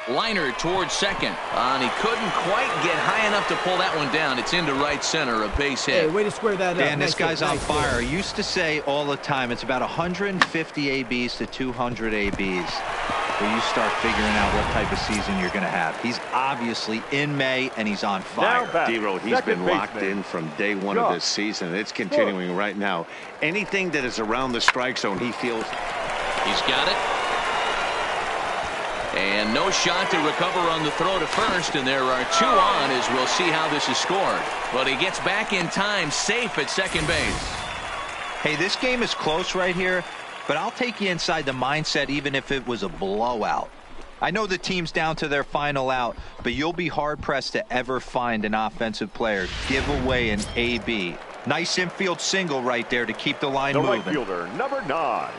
Liner towards second. And he couldn't quite get high enough to pull that one down. It's into right center, a base hit. Hey, way to square that up. Dan, this Nice guy's hit, on nice fire. I hit. used to say all the time, it's about 150 ABs to 200 ABs where you start figuring out what type of season you're going to have. He's obviously in May, and he's on fire. Now batting, D-Road, he's second been locked baseman, in from day 1 of this season. It's continuing right now. Anything that is around the strike zone, he feels. He's got it. And no shot to recover on the throw to first, and there are 2 on as we'll see how this is scored. But he gets back in time, safe at second base. Hey, this game is close right here, but I'll take you inside the mindset even if it was a blowout. I know the team's down to their final out, but you'll be hard-pressed to ever find an offensive player give away an AB. Nice infield single right there to keep the line the moving. right fielder, number 9.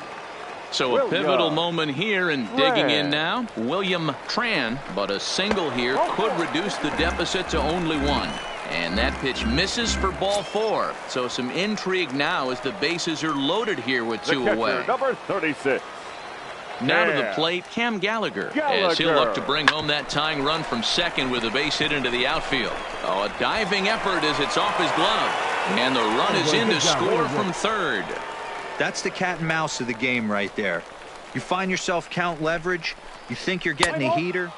So a William pivotal moment here, and digging in Tran. now, William Tran. But a single here could reduce the deficit to only 1. And that pitch misses for ball 4. So some intrigue now as the bases are loaded here with The 2 catcher, away. number 36. Now to the Cam plate, Cam Gallagher, as he'll Gallagher. look to bring home that tying run from second with a base hit into the outfield. Oh, a diving effort as it's off his glove. And the run is in to score from third. That's the cat and mouse of the game right there. You find yourself count leverage, you think you're getting a heater.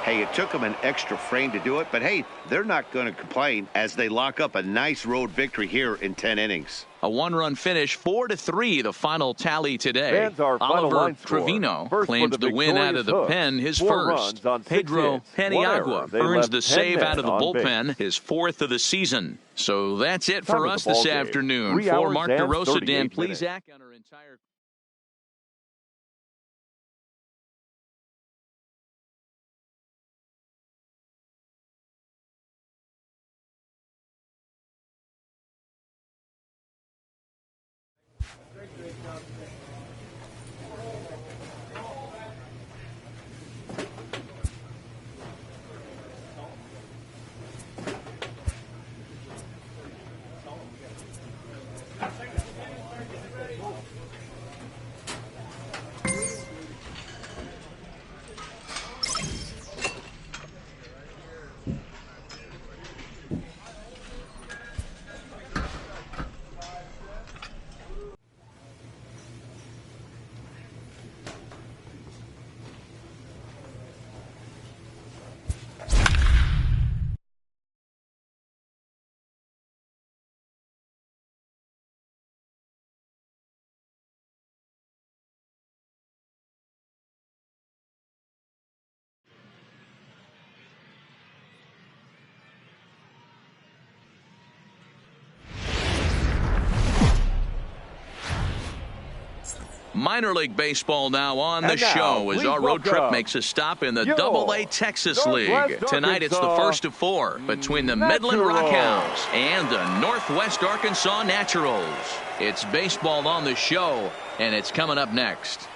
Hey, it took them an extra frame to do it, but hey, they're not going to complain as they lock up a nice road victory here in 10 innings. A 1-run finish, 4-3, the final tally today. Fans, our final Oliver line score. Trevino First for claims the the win out of the victorious pen, his 4 first. runs on 6 Pedro hits, 1 error. Paniagua They earns left the 10 save men out of the on bullpen, base. his 4th of the season. So that's it Time for of us the ball this game. afternoon. 3 For hours Mark and DeRosa, 38 Dan minutes. Plesac on our entire Minor League Baseball now on the And now, show as please our road trip welcome makes a stop in the your Double-A Texas League. Northwest Tonight it's the Arkansas first of 4 between the Midland Naturals. Rockhounds and the Northwest Arkansas Naturals. It's baseball on the show, and it's coming up next.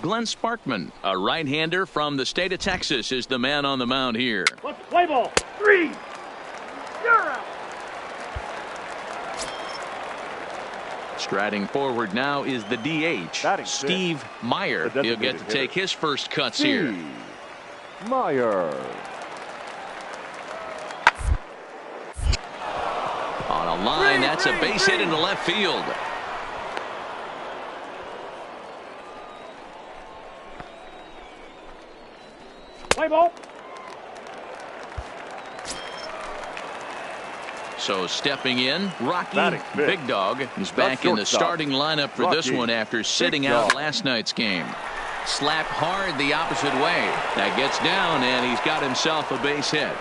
Glenn Sparkman, a right-hander from the state of Texas, is the man on the mound here. Let's play ball. 3. You're out. Striding forward now is the DH, Batting Steve Meyer. The He'll get to designated take hitter. his first cuts here. Meyer. On a line, that's a base hit into left field. Play ball. So stepping in, Rocky Batting fifth. Big Dog is back in the shortstop. starting lineup for this Rocky one after sitting Big out Dog. last night's game. Slapped hard the opposite way. That gets down, and he's got himself a base hit.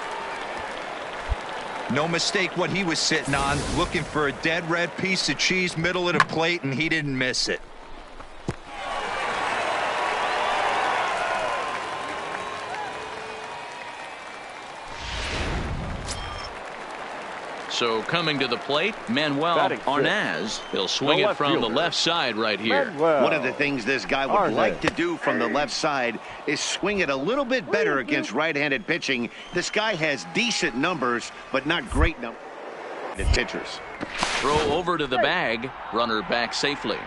No mistake what he was sitting on, looking for a dead red piece of cheese middle of the plate, and he didn't miss it. So coming to the plate, Manuel Batting fifth. Arnaz. He'll swing The it left from the fielder. left side right here. Manuel. One of the things this guy would Arnaz. like to do from the left side is swing it a little bit better against right-handed pitching. This guy has decent numbers, but not great numbers. Pitchers. Throw over to the bag. Runner back safely.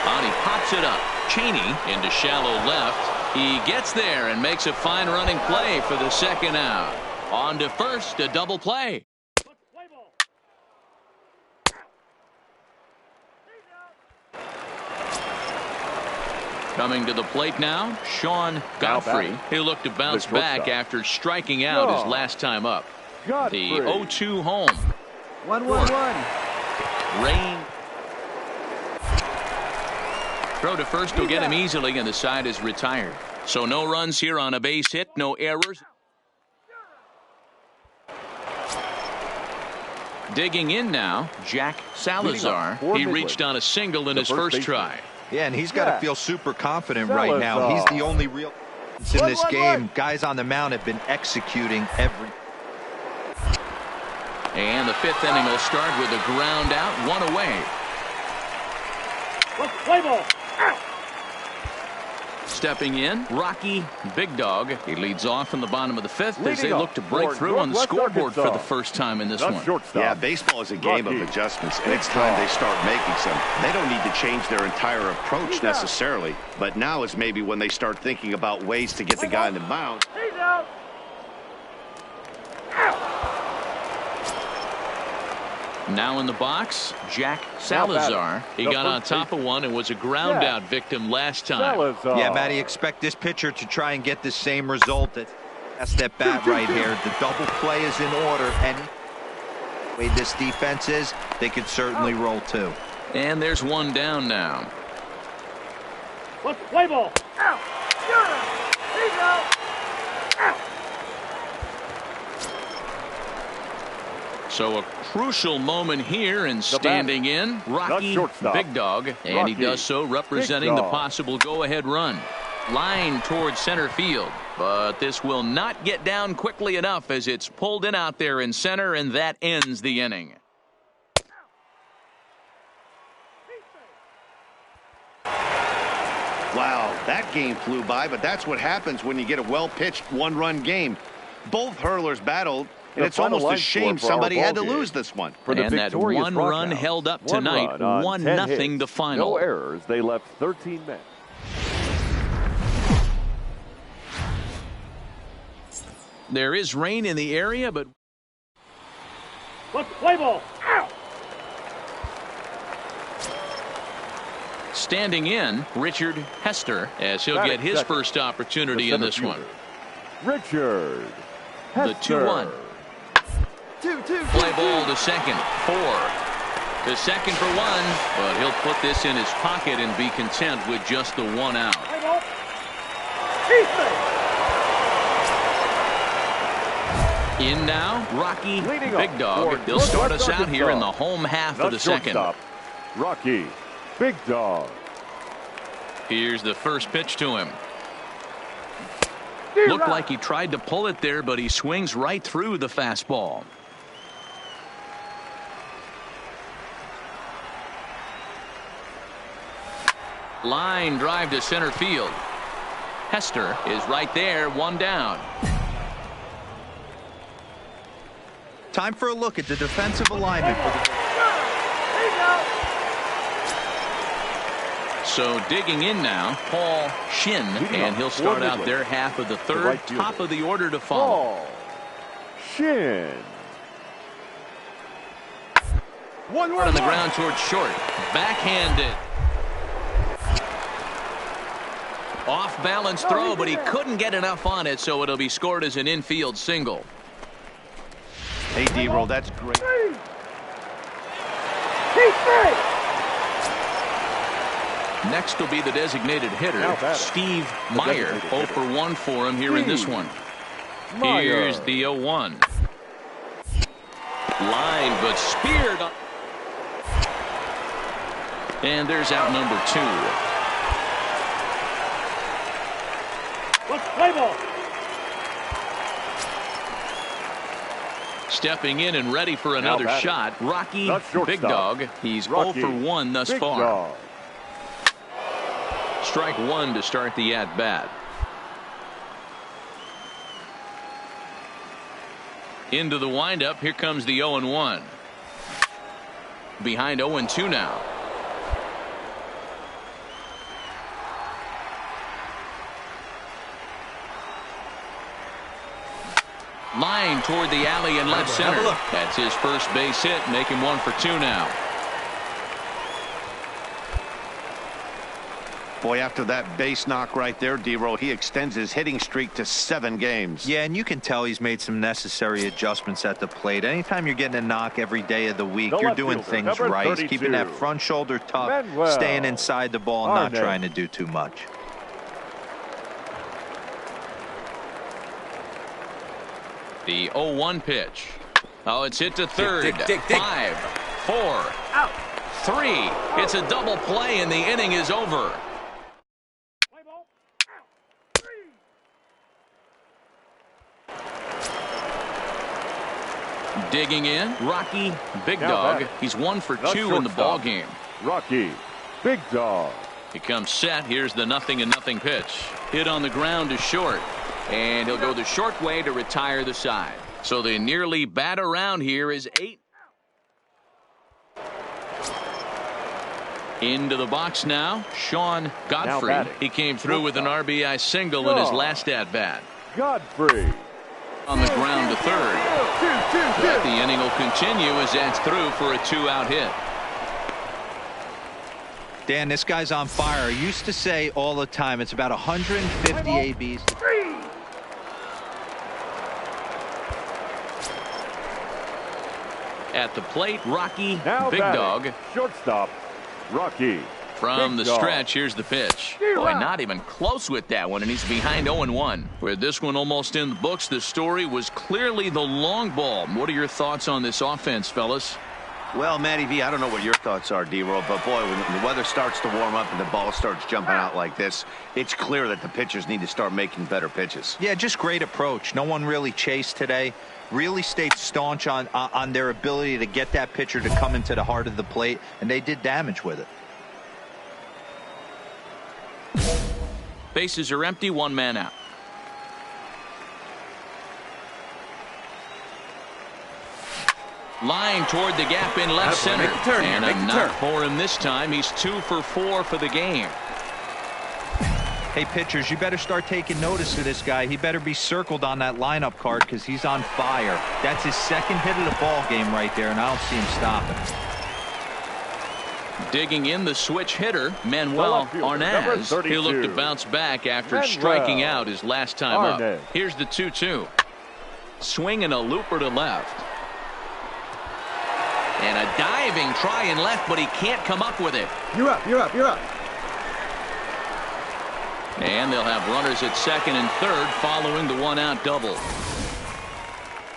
On he pops it up. Cheney into shallow left. He gets there and makes a fine running play for the second out. On to first, a double play. Let's play ball. Coming to the plate now, Sean Godfrey. batting. He'll look to bounce The shortstop. back after striking out his Sean last time up. Godfrey. The 0-2 home. 1-1-1. Rain. Throw to first will get him easily, and the side is retired. So no runs here on a base hit, no errors. Digging in now, Jack Salazar. for He Midland. reached on a single in The his first first baseman. try. Yeah, and he's got to Yeah. feel super confident right now. He's the only real in this game. Guys on the mound have been executing every. And the fifth inning will start with a ground out, one away. Let's play ball. Out. Stepping in, Rocky Big Dog. He leads off in the bottom of the fifth as Leading they look off to break for through on the Northwest scoreboard for the Arkansas. first time in this The one. shortstop. Yeah, baseball is a game of Rocky. adjustments, and it's time they start making some. They don't need to change their entire approach He's out. necessarily, but now is maybe when they start thinking about ways to get the guy in the mound. He's out. Out. Now in the box, Jack Salazar. He The got on first top of one and was a ground out victim last time. Salazar. Yeah, Matty, expect this pitcher to try and get the same result. That's that bat right here. The double play is in order, and the way this defense is, they could certainly roll too. And there's one down now. Let's play ball. Out. You're out. He's out. Out. So a crucial moment here, and standing in, Rocky shortstop. Big Dog. And Rocky he does so representing Big the Dog. possible go-ahead run. Line towards center field. But this will not get down quickly enough as it's pulled in out there in center, and that ends the inning. Wow, that game flew by, but that's what happens when you get a well-pitched one-run game. Both hurlers battled, and The it's final almost a line shame score for our somebody had to ball game. lose this one. For the And that victorious one run Rockhounds. held up One tonight, run on 10 1-0 hits. the final. No errors. They left 13 men. There is rain in the area, but Let's play ball. Out. standing in, Richard Hester, as he'll Batting get his second. first opportunity The in this center one. fielder, Richard. The Hester. 2-1. 2-2. Play ball to second. 4. The second for one, but he'll put this in his pocket and be content with just the 1 out. In now, Rocky Big Dog. He'll start us out here in the home half of the second. Rocky Big Dog. Here's the first pitch to him. Looked like he tried to pull it there, but he swings right through the fastball. Line drive to center field. Hester is right there, 1 down. Time for a look at the defensive alignment for the... So digging in now, Paul Shin, and he'll start out their half of the third. Top of the order to follow. Paul Shin. One on the ground towards short. Backhanded. Off balance throw, but he couldn't get enough on it, so it'll be scored as an infield single. Hey, D-Roll, that's great. Next will be the designated hitter, Steve Meyer. 0 for 1 for him here in this one. Here's the 0-1. Line, but speared. And there's out number 2. Let's play ball. Stepping in and ready for another shot, Rocky Big Dog. He's 0 for 1 thus far. Strike 1 to start the at-bat. Into the windup. Here comes the 0-1. Behind 0-2 now. Line toward the alley in left center. That's his first base hit, making 1 for 2 now. Boy, after that base knock right there, D-Roll, he extends his hitting streak to 7 games. Yeah, and you can tell he's made some necessary adjustments at the plate. Anytime you're getting a knock every day of the week, you're doing things right. He's keeping that front shoulder tough, staying inside the ball, not trying to do too much. The 0-1 pitch. Oh, it's hit to third. 5, 4, out, 3. It's a double play, and the inning is over. Digging in, Rocky Big Dog. He's 1 for 2 in the ball game. Rocky Big Dog. He comes set. Here's the 0-0 pitch. Hit on the ground to short. And he'll go the short way to retire the side. So the nearly bat around here is 8. Into the box now, Sean Godfrey. He came through with an RBI single in his last at-bat. Godfrey. On the ground to third. But the inning will continue as that's through for a 2-out hit. Dan, this guy's on fire. I used to say all the time it's about 150 ABs. At the plate, Rocky Big Dog. Shortstop, Rocky. From the stretch, here's the pitch. Boy, not even close with that one, and he's behind 0-1. With this one almost in the books, the story was clearly the long ball. What are your thoughts on this offense, fellas? Well, Matty V, I don't know what your thoughts are, D-Roll, but boy, when the weather starts to warm up and the ball starts jumping out like this, it's clear that the pitchers need to start making better pitches. Yeah, just great approach. No one really chased today. Really stayed staunch on their ability to get that pitcher to come into the heart of the plate, and they did damage with it. Bases are empty, 1 man out. Line toward the gap in left center. And a knock for him this time. He's 2 for 4 for the game. Hey, pitchers, you better start taking notice of this guy. He better be circled on that lineup card because he's on fire. That's his second hit of the ball game right there, and I don't see him stopping. Digging in, the switch hitter, Manuel Arnaz. He'll look to bounce back after striking out his last time up. Here's the 2-2. Swinging a looper to left. And a diving try and left, but he can't come up with it. You're up, you're up, you're up. And they'll have runners at second and third following the one-out double.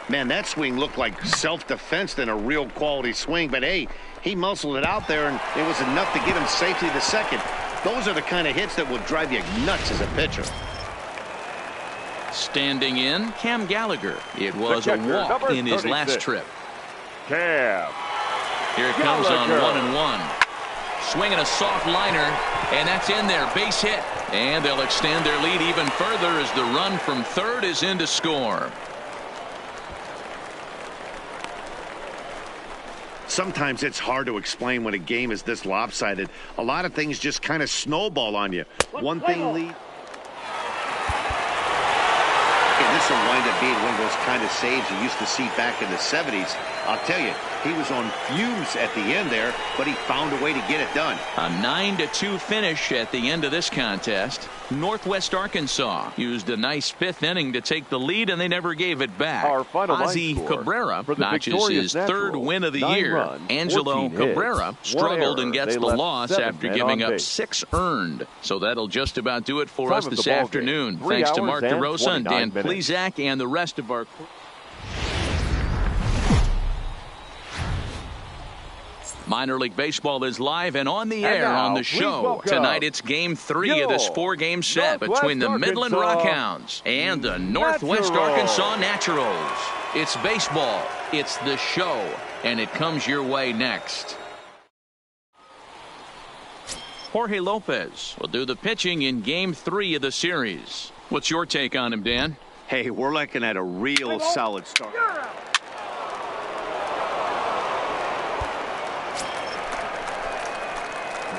Man, that swing looked like self-defense than a real quality swing. But, hey, he muscled it out there, and it was enough to get him safely to second. Those are the kind of hits that will drive you nuts as a pitcher. Standing in, Cam Gallagher. It was a walk in his last trip. Cam. Here it comes on 1-1. Swinging a soft liner, and that's in there. Base hit. And they'll extend their lead even further as the run from third is in to score. Sometimes it's hard to explain when a game is this lopsided. A lot of things just kind of snowball on you. One thing lead. And this will wind up being one of those kind of saves you used to see back in the 70s. I'll tell you, he was on fumes at the end there, but he found a way to get it done. A 9-2 finish at the end of this contest. Northwest Arkansas used a nice fifth inning to take the lead, and they never gave it back. Our final Ozzy Cabrera notches his third win of the year. Runs, Angelo Cabrera hits, struggled and gets they the left loss 7 after men giving on up base. 6 earned. So that'll just about do it for Time us of this the ball afternoon. game, 3 Thanks to hours Mark and DeRosa and 29 Dan minutes. Plesac and the rest of our crew. Minor League Baseball is live and on the air now, on the please show. welcome Tonight it's Game 3 of this 4-game set Northwest between the Midland Arkansas Rockhounds and the Northwest Naturals. Arkansas Naturals. It's baseball, it's the show, and it comes your way next. Jorge Lopez will do the pitching in Game 3 of the series. What's your take on him, Dan? Hey, we're looking at a real solid start.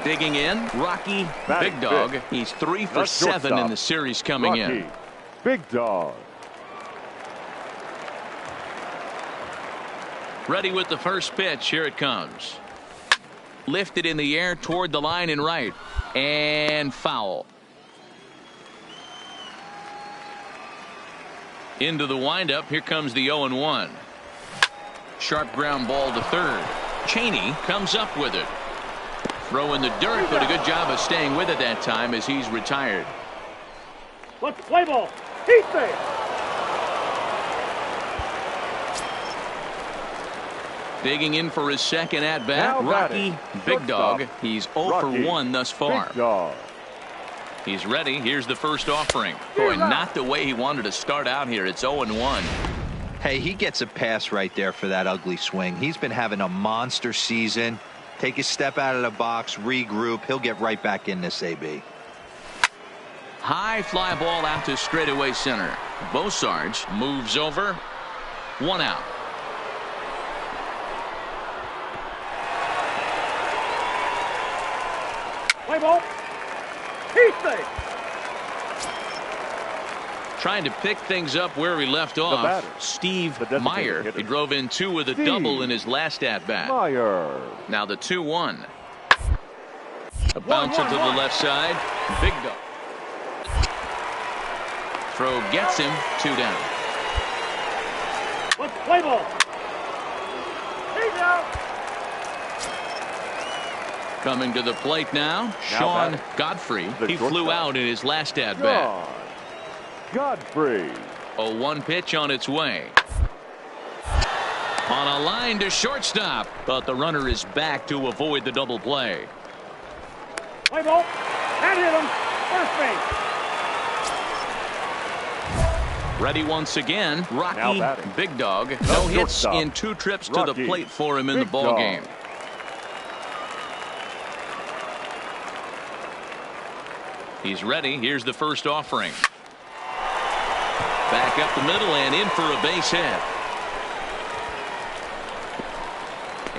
Digging in, Rocky Batting Big Dog. fifth. He's 3 for The 7 shortstop, in the series coming Rocky in. Big Dog. Ready with the first pitch. Here it comes. Lifted in the air toward the line and right. And foul. Into the windup. Here comes the 0-1. Sharp ground ball to third. Cheney comes up with it. Throw in the dirt, but a good job of staying with it that time as he's retired. Let's play ball. He's there. Digging in for his second at bat, Now Rocky batting, Big Dog. shortstop, He's 0 Rocky for 1 thus far. Big Dog. He's ready. Here's the first offering. Boy, not the way he wanted to start out here. It's 0-1. Hey, he gets a pass right there for that ugly swing. He's been having a monster season. Take a step out of the box, regroup. He'll get right back in this AB. High fly ball out to straightaway center. Bosarge moves over. 1 out. Play ball. He's there. Trying to pick things up where he left off. batter, Steve the designated Meyer. hitter. He drove in 2 with a Steve double in his last at bat. Meyer. Now the 2-1. A bouncer to the left side. Big Dog. Throw gets him. 2 down. Let's play ball. He's out. Coming to the plate now, Now Sean batting, Godfrey. the He flew shortstop. out in his last at bat. John Godfrey. A 1 pitch on its way. On a line to shortstop, but the runner is back to avoid the double play. Play ball. That hit him. First base. Ready once again, Now Rocky batting. Big Dog. No hits shortstop, in 2 trips to the Rocky plate for him in the Big ball Dog. game. He's ready. Here's the first offering. Back up the middle and in for a base hit.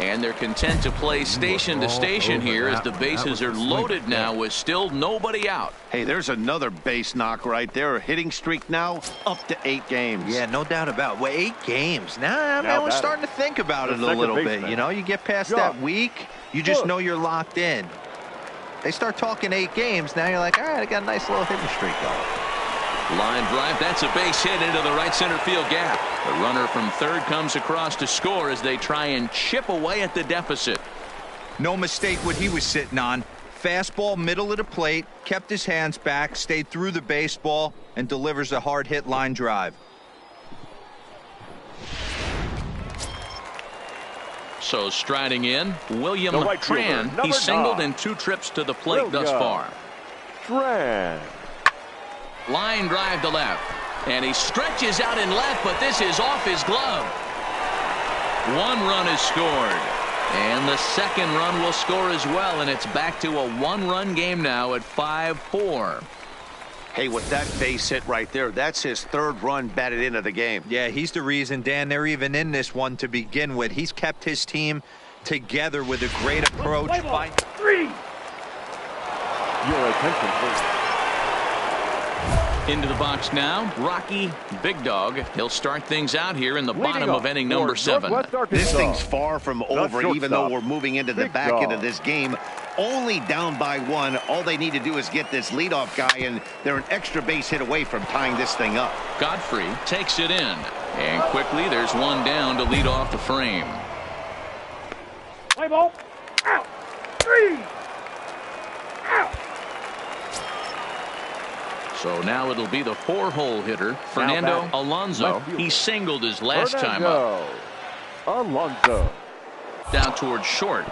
And they're content to play station to station here as the bases are loaded now with still nobody out. Hey, there's another base knock right there. A hitting streak now up to 8 games. Yeah, no doubt about it. Well, 8 games. Now, man, we're batting, starting to think about the it a second little bit. baseman, You know, you get past Josh that week, you just Bush. know you're locked in. They start talking 8 games. Now you're like, all right, I got a nice little hitting streak going. Line drive. That's a base hit into the right center field gap. The runner from third comes across to score as they try and chip away at the deficit. No mistake what he was sitting on. Fastball, middle of the plate, kept his hands back, stayed through the baseball, and delivers a hard hit line drive. So striding in, William The right fielder, Tran. number He's singled 9. in 2 trips to the plate thus William far. Tran. Line drive to left. And he stretches out in left, but this is off his glove. 1 run is scored. And the second run will score as well, and it's back to a 1-run game now at 5-4. Hey, with that base hit right there, that's his 3rd run batted into the game. Yeah, he's the reason, Dan, they're even in this one to begin with. He's kept his team together with a great approach. Play ball. 3. Your attention, please. Into the box now, Rocky Big Dog. He'll start things out here in the Leading bottom off of inning for number 7. Northwest Arkansas. This thing's far from over, even though shortstop, we're moving into the Big back end of Dog. this game. Only down by 1. All they need to do is get this leadoff guy, and they're an extra base hit away from tying this thing up. Godfrey takes it in. And quickly, there's one down to lead off the frame. Play ball. Out. 3. Out. So now it'll be the 4-hole hitter, Fernando batting, Alonso. left fielder, He singled his last time up. Fernando Alonso. Down towards short.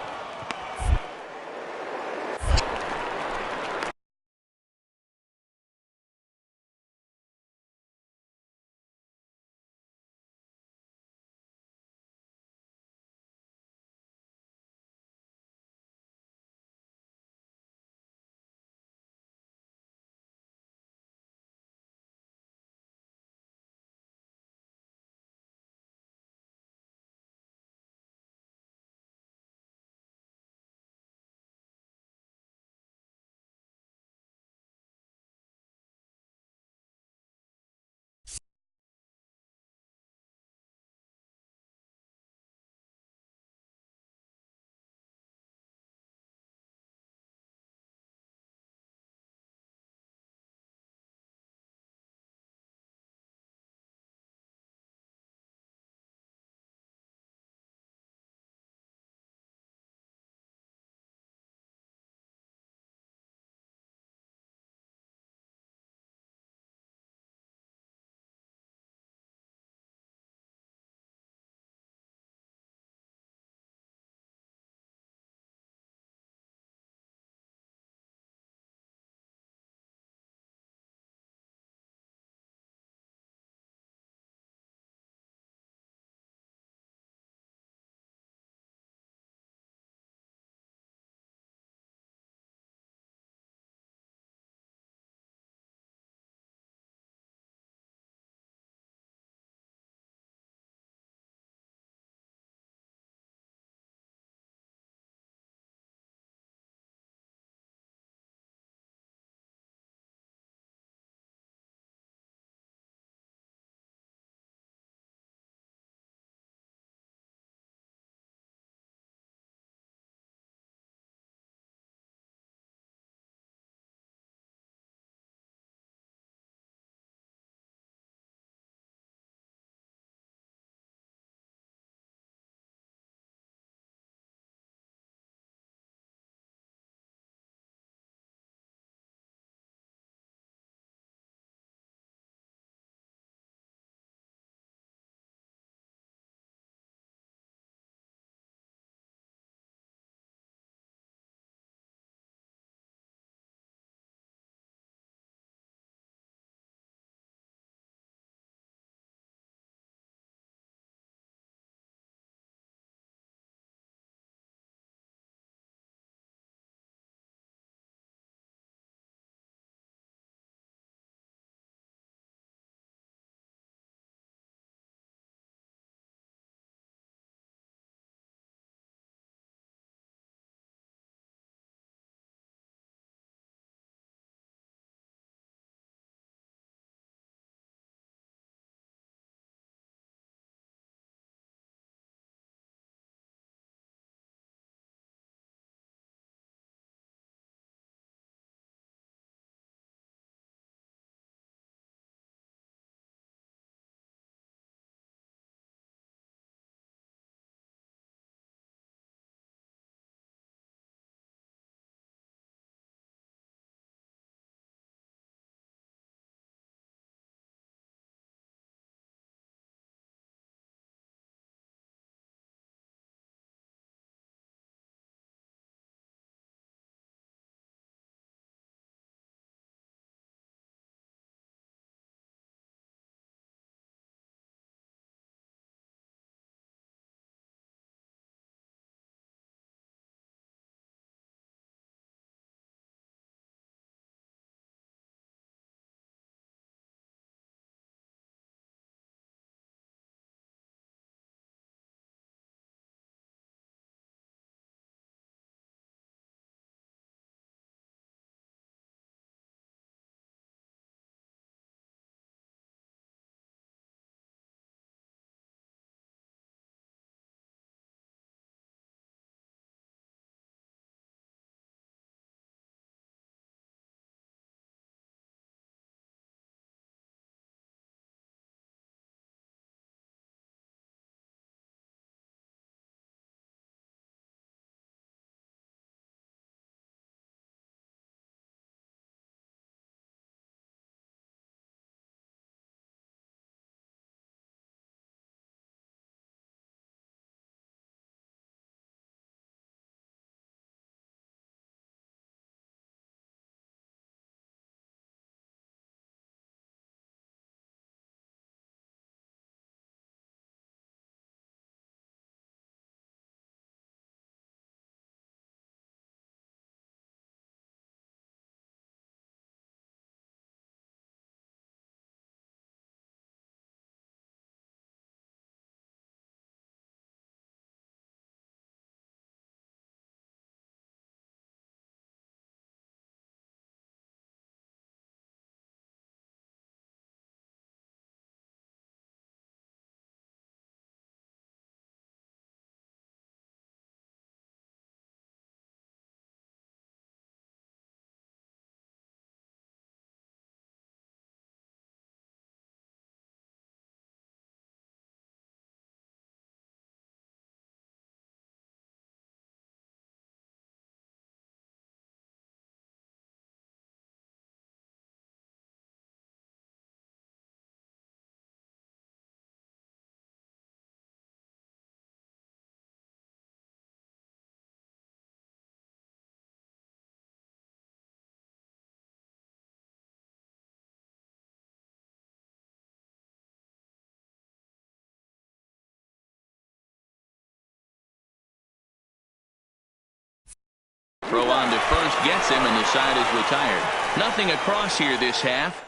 Throw on to first gets him, and the side is retired. Nothing across here this half.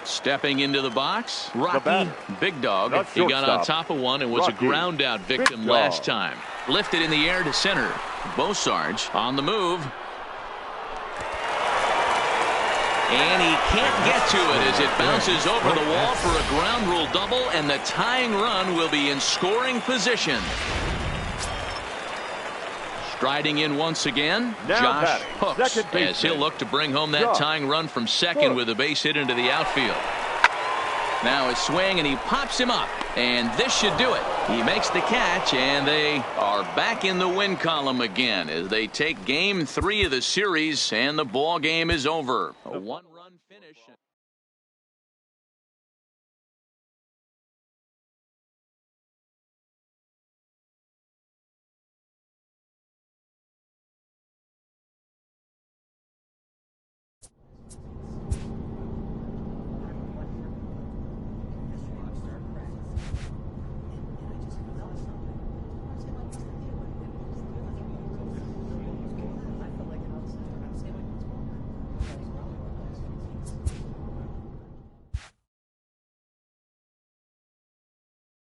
Stepping into the box, Rocky Big Dog. He got on top of one and was a ground out victim last time. Lifted in the air to center. Bosarge on the move. And he can't get to it as it bounces over the wall for a ground rule double, and the tying run will be in scoring position. Striding in once again, Josh Hooks, as he'll look to bring home that tying run from second with a base hit into the outfield. Now a swing, and he pops him up, and this should do it. He makes the catch, and they are back in the win column again as they take Game 3 of the series, and the ball game is over. A one-run finish.